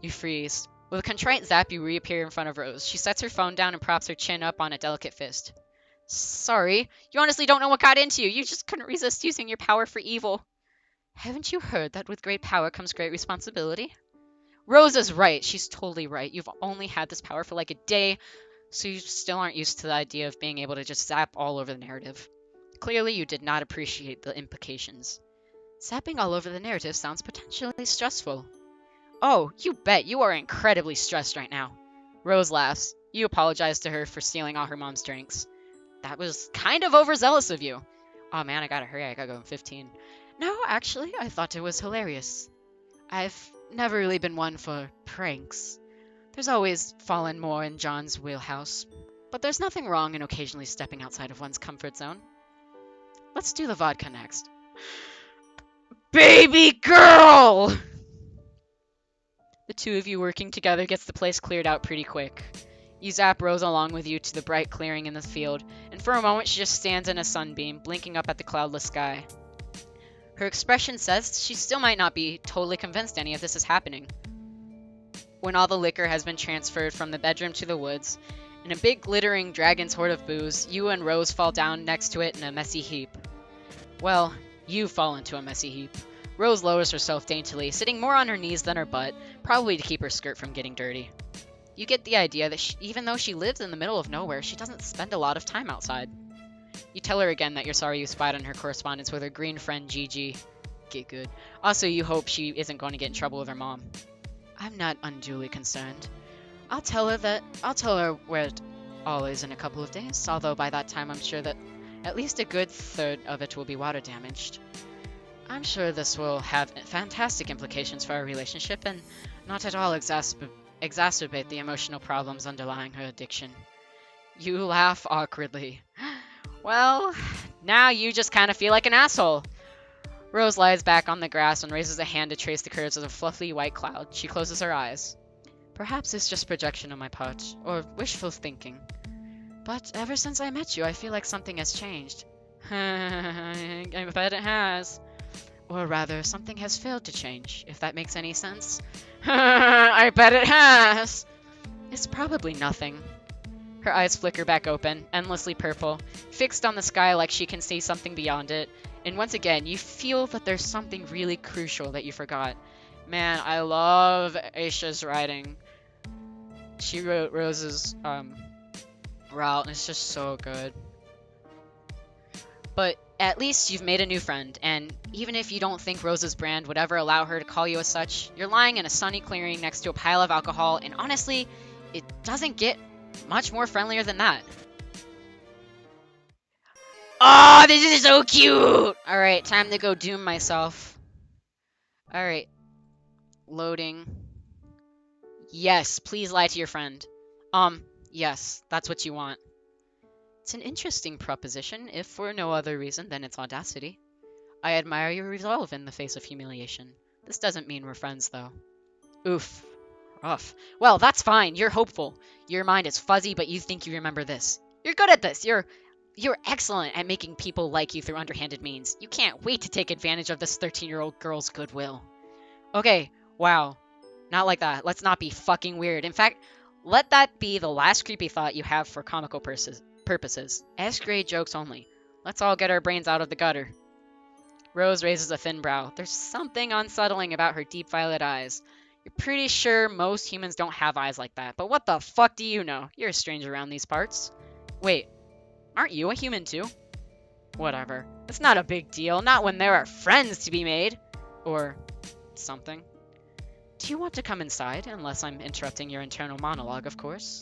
You freeze. With a contrite zap, you reappear in front of Rose. She sets her phone down and props her chin up on a delicate fist. Sorry, you honestly don't know what got into you. You just couldn't resist using your power for evil. Haven't you heard that with great power comes great responsibility? Rose is right. She's totally right. You've only had this power for like a day, so you still aren't used to the idea of being able to just zap all over the narrative. Clearly, you did not appreciate the implications. Zapping all over the narrative sounds potentially stressful. Oh, you bet. You are incredibly stressed right now. Rose laughs. You apologize to her for stealing all her mom's drinks. That was kind of overzealous of you. Oh man, I gotta hurry. I gotta go in 15. No, actually, I thought it was hilarious. I've never really been one for pranks. There's always fallen more in John's wheelhouse. But there's nothing wrong in occasionally stepping outside of one's comfort zone. Let's do the vodka next. Baby girl! The two of you working together gets the place cleared out pretty quick. You zap Rose along with you to the bright clearing in the field, and for a moment she just stands in a sunbeam, blinking up at the cloudless sky. Her expression says she still might not be totally convinced any of this is happening. When all the liquor has been transferred from the bedroom to the woods, in a big glittering dragon's hoard of booze, you and Rose fall down next to it in a messy heap. Well, you fall into a messy heap. Rose lowers herself daintily, sitting more on her knees than her butt, probably to keep her skirt from getting dirty. You get the idea that even though she lives in the middle of nowhere, she doesn't spend a lot of time outside. You tell her again that you're sorry you spied on her correspondence with her green friend Gigi. Get good. Also, you hope she isn't going to get in trouble with her mom. I'm not unduly concerned. I'll tell her where it all is in a couple of days, although by that time I'm sure that at least a good third of it will be water damaged. I'm sure this will have fantastic implications for our relationship and not at all exacerbate the emotional problems underlying her addiction. You laugh awkwardly. Well, now you just kind of feel like an asshole. Rose lies back on the grass and raises a hand to trace the curves of a fluffy white cloud. She closes her eyes. Perhaps it's just projection on my part, or wishful thinking. But ever since I met you, I feel like something has changed. I bet it has. Or rather, something has failed to change, if that makes any sense. I bet it has! It's probably nothing. Her eyes flicker back open, endlessly purple, fixed on the sky like she can see something beyond it. And once again, you feel that there's something really crucial that you forgot. Man, I love Aisha's writing. She wrote Rose's route, and it's just so good. But at least you've made a new friend, and even if you don't think Rose's brand would ever allow her to call you as such, you're lying in a sunny clearing next to a pile of alcohol, and honestly, it doesn't get much more friendlier than that. Oh, this is so cute! Alright, time to go doom myself. Alright. Loading. Yes, please lie to your friend. Yes, that's what you want. It's an interesting proposition, if for no other reason than its audacity. I admire your resolve in the face of humiliation. This doesn't mean we're friends, though. Oof. Rough. Well, that's fine. You're hopeful. Your mind is fuzzy, but you think you remember this. You're good at this. You're excellent at making people like you through underhanded means. You can't wait to take advantage of this 13-year-old girl's goodwill. Okay, wow. Not like that. Let's not be fucking weird. In fact, let that be the last creepy thought you have for comical purposes. S-grade jokes only. Let's all get our brains out of the gutter. Rose raises a thin brow. There's something unsettling about her deep violet eyes. You're pretty sure most humans don't have eyes like that, but what the fuck do you know? You're a stranger around these parts. Wait, aren't you a human too? Whatever. It's not a big deal, not when there are friends to be made. Or something. Do you want to come inside, unless I'm interrupting your internal monologue, of course?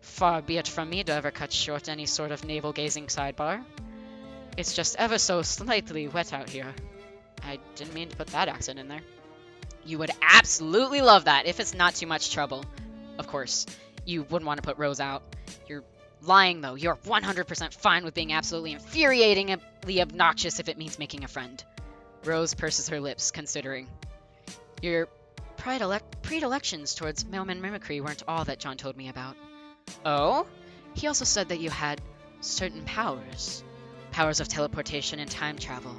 Far be it from me to ever cut short any sort of navel-gazing sidebar. It's just ever so slightly wet out here. I didn't mean to put that accent in there. You would absolutely love that, if it's not too much trouble. Of course, you wouldn't want to put Rose out. You're lying, though. You're 100% fine with being absolutely infuriatingly obnoxious if it means making a friend. Rose purses her lips, considering. Your predilections towards mailman mimicry weren't all that John told me about. Oh? He also said that you had certain powers. Powers of teleportation and time travel.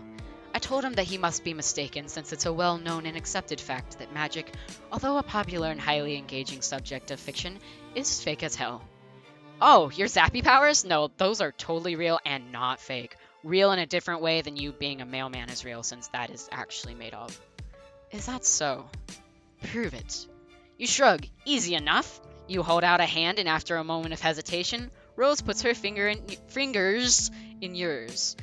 I told him that he must be mistaken, since it's a well-known and accepted fact that magic, although a popular and highly engaging subject of fiction, is fake as hell. Oh, your zappy powers? No, those are totally real and not fake. Real in a different way than you being a mailman is real, since that is actually made up. Is that so? Prove it. You shrug. Easy enough. You hold out a hand, and after a moment of hesitation, Rose puts her fingers in yours.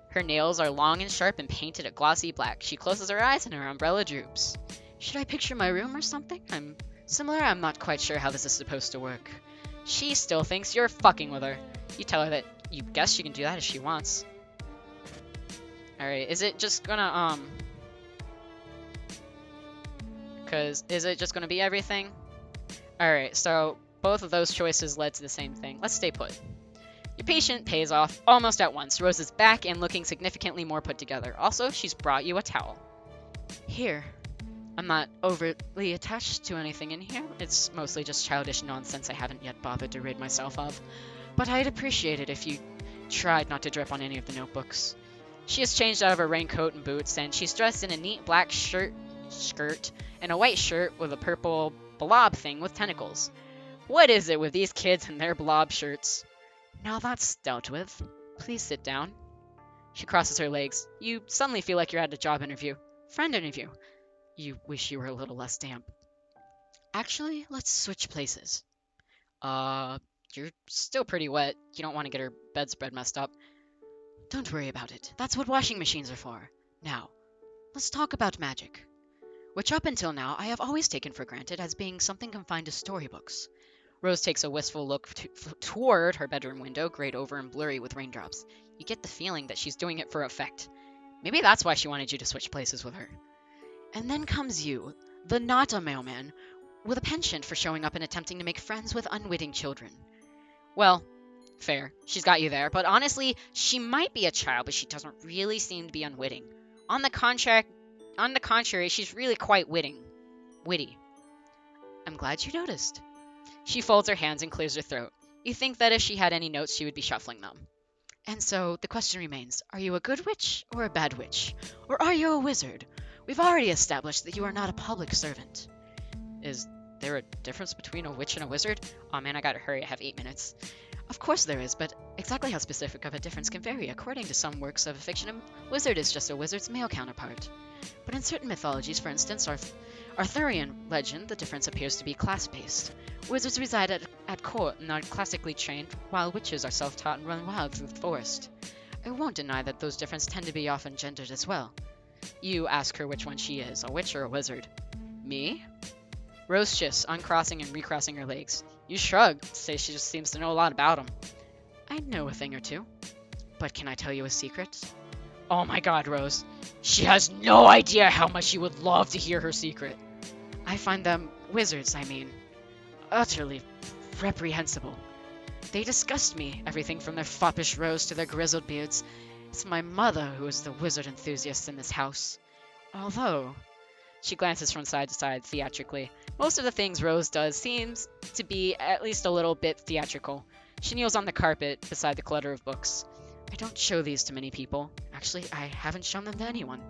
Her nails are long and sharp and painted a glossy black. She closes her eyes and her umbrella droops. Should I picture my room or something? I'm not quite sure how this is supposed to work. She still thinks you're fucking with her. You tell her that you guess she can do that if she wants. Alright, is it just gonna, is it just gonna be everything? Alright, so both of those choices led to the same thing. Let's stay put. Your patient pays off almost at once. Rose is back and looking significantly more put together. Also, she's brought you a towel. Here. I'm not overly attached to anything in here. It's mostly just childish nonsense I haven't yet bothered to rid myself of. But I'd appreciate it if you tried not to drip on any of the notebooks. She has changed out of her raincoat and boots, and she's dressed in a neat black skirt and a white shirt with a purple blob thing with tentacles. What is it with these kids and their blob shirts? Now that's dealt with. Please sit down. She crosses her legs. You suddenly feel like you're at a job interview. Friend interview. You wish you were a little less damp. Actually, let's switch places. You're still pretty wet. You don't want to get her bedspread messed up. Don't worry about it. That's what washing machines are for. Now, let's talk about magic, which up until now I have always taken for granted as being something confined to storybooks. Rose takes a wistful look toward her bedroom window, grayed over and blurry with raindrops. You get the feeling that she's doing it for effect. Maybe that's why she wanted you to switch places with her. And then comes you, the not-a-mailman, with a penchant for showing up and attempting to make friends with unwitting children. Well, fair. She's got you there, but honestly, she might be a child, but she doesn't really seem to be unwitting. On the contrary, she's really quite witty. I'm glad you noticed. She folds her hands and clears her throat. You think that if she had any notes, she would be shuffling them. And so, the question remains, are you a good witch or a bad witch? Or are you a wizard? We've already established that you are not a public servant. Is there a difference between a witch and a wizard? Oh man, I gotta hurry, I have 8 minutes. Of course there is, but exactly how specific of a difference can vary. According to some works of fiction, a wizard is just a wizard's male counterpart. But in certain mythologies, for instance, Arthurian legend, the difference appears to be class-based. Wizards reside at court and are classically trained, while witches are self-taught and run wild through the forest. I won't deny that those differences tend to be often gendered as well. You ask her which one she is, a witch or a wizard. Me? Rose shifts, uncrossing and recrossing her legs. You shrug, say she just seems to know a lot about him. I know a thing or two. But can I tell you a secret? Oh my god, Rose. She has no idea how much you would love to hear her secret. I find them, wizards I mean, utterly reprehensible. They disgust me, everything from their foppish rows to their grizzled beards. It's my mother who is the wizard enthusiast in this house. Although, she glances from side to side theatrically. Most of the things Rose does seems to be at least a little bit theatrical. She kneels on the carpet beside the clutter of books. I don't show these to many people. Actually, I haven't shown them to anyone.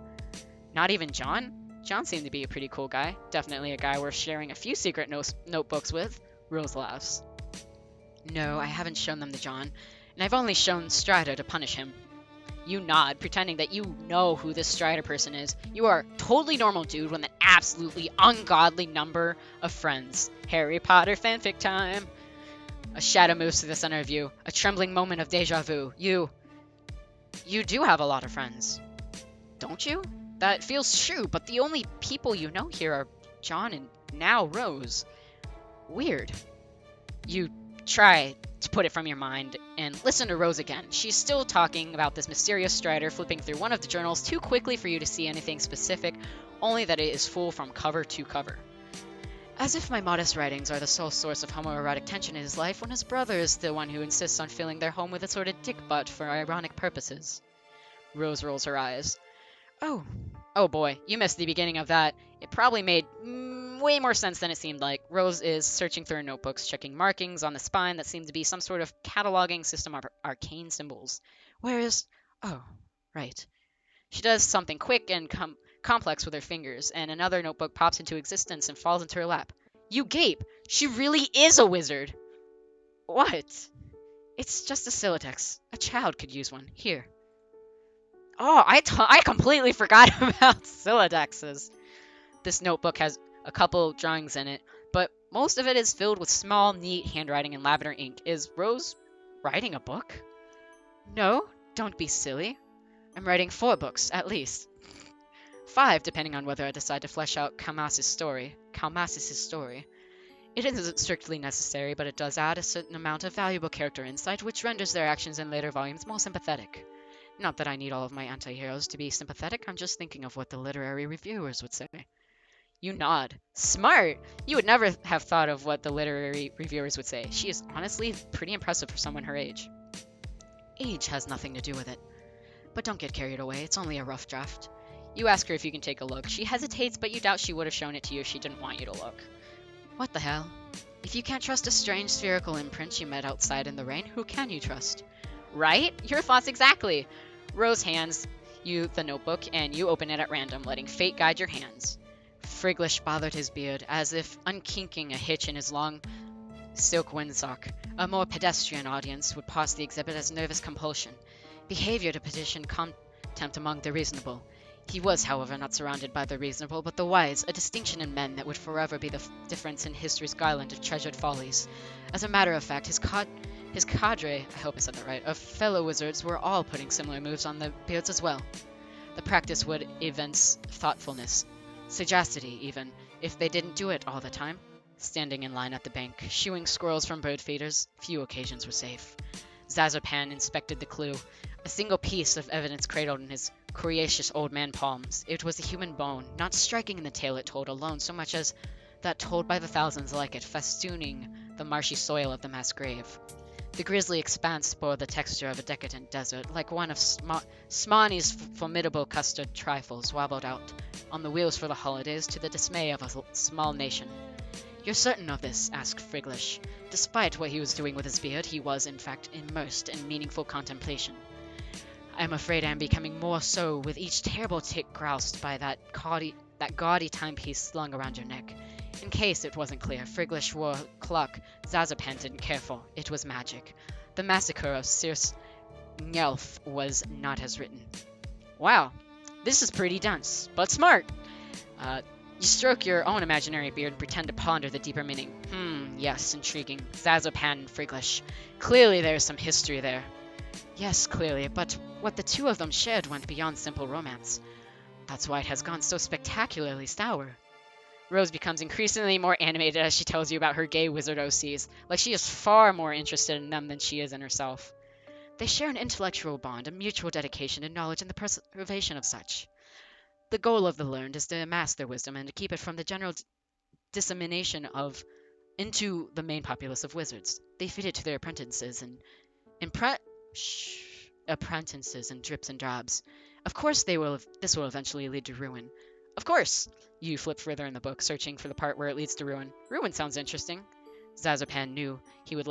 Not even John? John seemed to be a pretty cool guy. Definitely a guy worth sharing a few secret notebooks with. Rose laughs. No, I haven't shown them to John, and I've only shown Strider to punish him. You nod, pretending that you know who this Strider person is. You are a totally normal dude with an absolutely ungodly number of friends. Harry Potter fanfic time. A shadow moves to the center of you. A trembling moment of deja vu. You do have a lot of friends. Don't you? That feels true, but the only people you know here are John and now Rose. Weird. You try to put it from your mind and listen to Rose again. She's still talking about this mysterious Strider, flipping through one of the journals too quickly for you to see anything specific, only that it is full from cover to cover. As if my modest writings are the sole source of homoerotic tension in his life, when his brother is the one who insists on filling their home with assorted dick butt for ironic purposes. Rose rolls her eyes. Oh, Oh boy, you missed the beginning of that. It probably made way more sense than it seemed like. Rose is searching through her notebooks, checking markings on the spine that seem to be some sort of cataloging system of arcane symbols. Where is... Oh, right. She does something quick and complex with her fingers, and another notebook pops into existence and falls into her lap. You gape! She really is a wizard! What? It's just a Silatex. A child could use one. Here. Oh, I completely forgot about Silatexes. This notebook has a couple drawings in it, but most of it is filled with small, neat handwriting in lavender ink. Is Rose writing a book? No, don't be silly. I'm writing 4 books, at least. 5, depending on whether I decide to flesh out Kalmas's story. It isn't strictly necessary, but it does add a certain amount of valuable character insight, which renders their actions in later volumes more sympathetic. Not that I need all of my anti-heroes to be sympathetic, I'm just thinking of what the literary reviewers would say. You nod. Smart! You would never have thought of what the literary reviewers would say. She is honestly pretty impressive for someone her age. Age has nothing to do with it. But don't get carried away, it's only a rough draft. You ask her if you can take a look. She hesitates, but you doubt she would have shown it to you if she didn't want you to look. What the hell? If you can't trust a strange spherical imprint you met outside in the rain, who can you trust? Right? Your thoughts exactly! Rose hands you the notebook, and you open it at random, letting fate guide your hands. Friglish bothered his beard, as if unkinking a hitch in his long silk windsock. A more pedestrian audience would pass the exhibit as nervous compulsion. Behavior to petition contempt among the reasonable. He was, however, not surrounded by the reasonable, but the wise, a distinction in men that would forever be the difference in history's garland of treasured follies. As a matter of fact, his cadre, I hope I said that right, of fellow wizards were all putting similar moves on their beards as well. The practice would evince thoughtfulness, sagacity even, if they didn't do it all the time. Standing in line at the bank, shooing squirrels from bird feeders, few occasions were safe. Zazopan inspected the clue, a single piece of evidence cradled in his coriaceous old man palms. It was a human bone, not striking in the tale it told alone so much as that told by the thousands like it, festooning the marshy soil of the mass grave. The grisly expanse bore the texture of a decadent desert, like one of Smani's formidable custard trifles wobbled out on the wheels for the holidays to the dismay of a small nation. You're certain of this? Asked Friglish. Despite what he was doing with his beard, he was, in fact, immersed in meaningful contemplation. I'm afraid I am becoming more so with each terrible tick groused by that gaudy timepiece slung around your neck. In case it wasn't clear, Friglish wore a clock Zazopan didn't care for. It was magic. The massacre of Circe Ngelf was not as written. Wow, this is pretty dense, but smart. You stroke your own imaginary beard and pretend to ponder the deeper meaning. Yes, intriguing. Zazopan and Friglish. Clearly there is some history there. Yes, clearly, but what the two of them shared went beyond simple romance. That's why it has gone so spectacularly sour. Rose becomes increasingly more animated as she tells you about her gay wizard OCs, like she is far more interested in them than she is in herself. They share an intellectual bond, a mutual dedication to knowledge and the preservation of such. The goal of the learned is to amass their wisdom and to keep it from the general dissemination of into the main populace of wizards. They feed it to their apprentices and apprentices in drips and drabs. Of course this will eventually lead to ruin. Of course! You flip further in the book, searching for the part where it leads to ruin. Ruin sounds interesting. Zazopan knew he would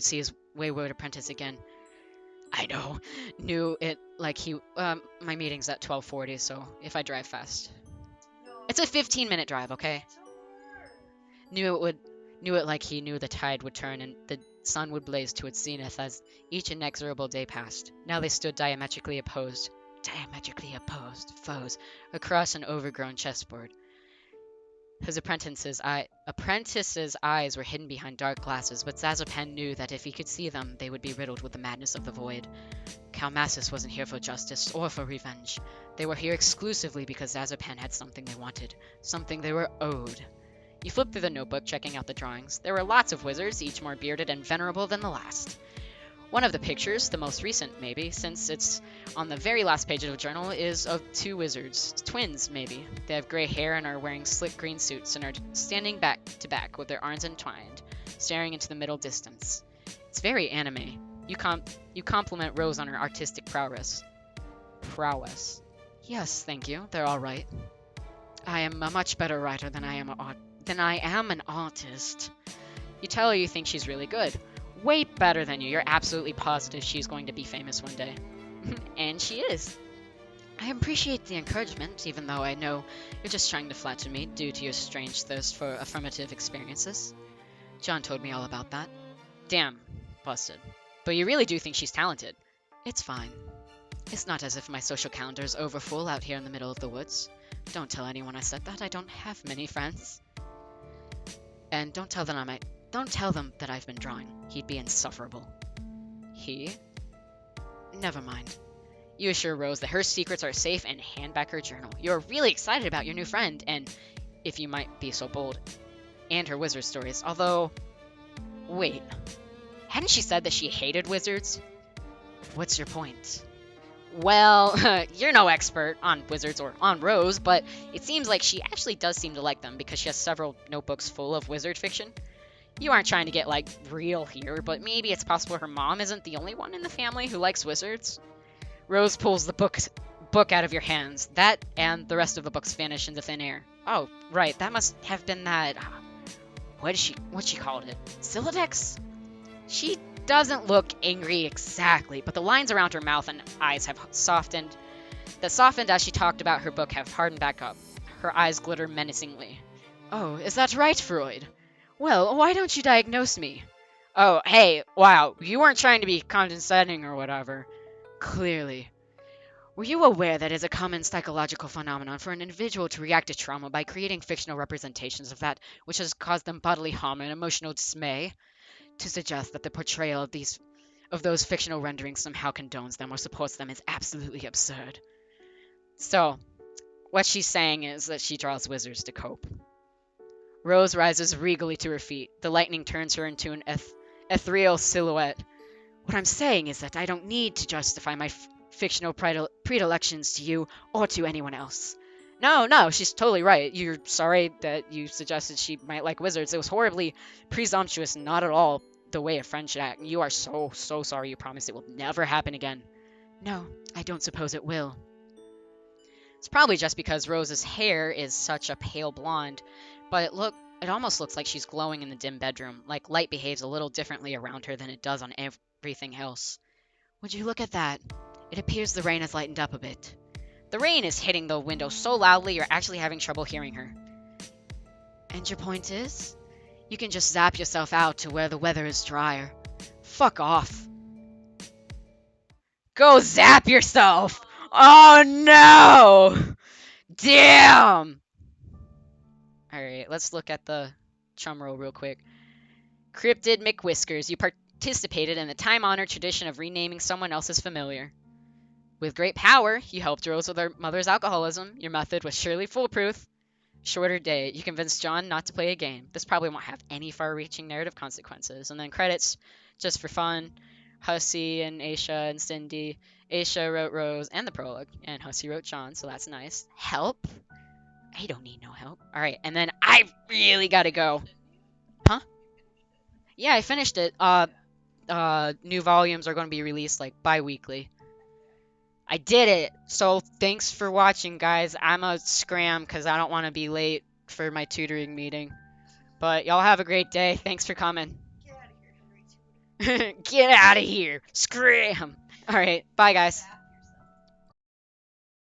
see his wayward apprentice again. I know. Knew it like my meeting's at 12:40, so if I drive fast. It's a 15-minute drive, okay? Knew it like he knew the tide would turn and the sun would blaze to its zenith as each inexorable day passed. Now they stood diametrically opposed foes across an overgrown chessboard. His apprentice's eyes were hidden behind dark glasses, but Zazopan knew that if he could see them, they would be riddled with the madness of the void. Kalmassus wasn't here for justice or for revenge. They were here exclusively because Zazopan had something they wanted, something they were owed. You flip through the notebook, checking out the drawings. There were lots of wizards, each more bearded and venerable than the last. One of the pictures, the most recent maybe, since it's on the very last page of the journal, is of 2 wizards. Twins, maybe. They have gray hair and are wearing slick green suits and are standing back to back with their arms entwined, staring into the middle distance. It's very anime. You compliment Rose on her artistic prowess. Prowess. Yes, thank you. They're all right. I am a much better writer than I am an artist. You tell her you think she's really good. Way better than you. You're absolutely positive she's going to be famous one day. And she is. I appreciate the encouragement, even though I know you're just trying to flatter me due to your strange thirst for affirmative experiences. John told me all about that. Damn, busted. But you really do think she's talented. It's fine. It's not as if my social calendar's overfull out here in the middle of the woods. Don't tell anyone I said that. I don't have many friends. And don't tell them that I've been drawing. He'd be insufferable. He? Never mind. You assure Rose that her secrets are safe and hand back her journal. You're really excited about your new friend, and, if you might be so bold, and her wizard stories. Although, wait, hadn't she said that she hated wizards? What's your point? Well, you're no expert on wizards or on Rose, but it seems like she actually does seem to like them because she has several notebooks full of wizard fiction. You aren't trying to get, like, real here, but maybe it's possible her mom isn't the only one in the family who likes wizards? Rose pulls the book out of your hands. That and the rest of the books vanish into thin air. Oh, right, that must have been that... What she called it? Silodex? She doesn't look angry exactly, but the lines around her mouth and eyes have softened. That softened as she talked about her book have hardened back up. Her eyes glitter menacingly. Oh, is that right, Freud? Well, why don't you diagnose me? Oh, hey, wow, you weren't trying to be condescending or whatever. Clearly. Were you aware that it is a common psychological phenomenon for an individual to react to trauma by creating fictional representations of that which has caused them bodily harm and emotional dismay? To suggest that the portrayal of those fictional renderings somehow condones them or supports them is absolutely absurd. So, what she's saying is that she draws wizards to cope. Rose rises regally to her feet. The lightning turns her into an ethereal silhouette. What I'm saying is that I don't need to justify my fictional predilections to you or to anyone else. No, she's totally right. You're sorry that you suggested she might like wizards. It was horribly presumptuous, not at all the way a friend should act. You are so sorry. You promise it will never happen again. No, I don't suppose it will. It's probably just because Rose's hair is such a pale blonde, but it almost looks like she's glowing in the dim bedroom, like light behaves a little differently around her than it does on everything else. Would you look at that? It appears the rain has lightened up a bit. The rain is hitting the window so loudly you're actually having trouble hearing her. And your point is? You can just zap yourself out to where the weather is drier. Fuck off. Go zap yourself! Oh no! Damn! Alright, let's look at the chum roll real quick. Cryptid McWhiskers, you participated in the time-honored tradition of renaming someone else's familiar. With great power, you helped Rose with her mother's alcoholism. Your method was surely foolproof. Shorter day. You convinced John not to play a game. This probably won't have any far-reaching narrative consequences. And then credits, just for fun. Hussey and Aisha and Cindy. Aisha wrote Rose and the prologue, and Hussey wrote John, so that's nice. Help? I don't need no help. Alright, and then I really gotta go. Huh? Yeah, I finished it. New volumes are going to be released, like, bi-weekly. I did it! So, thanks for watching, guys. I'm a scram, because I don't want to be late for my tutoring meeting. But, y'all have a great day. Thanks for coming. Get out of here! Scram! Alright, bye, guys.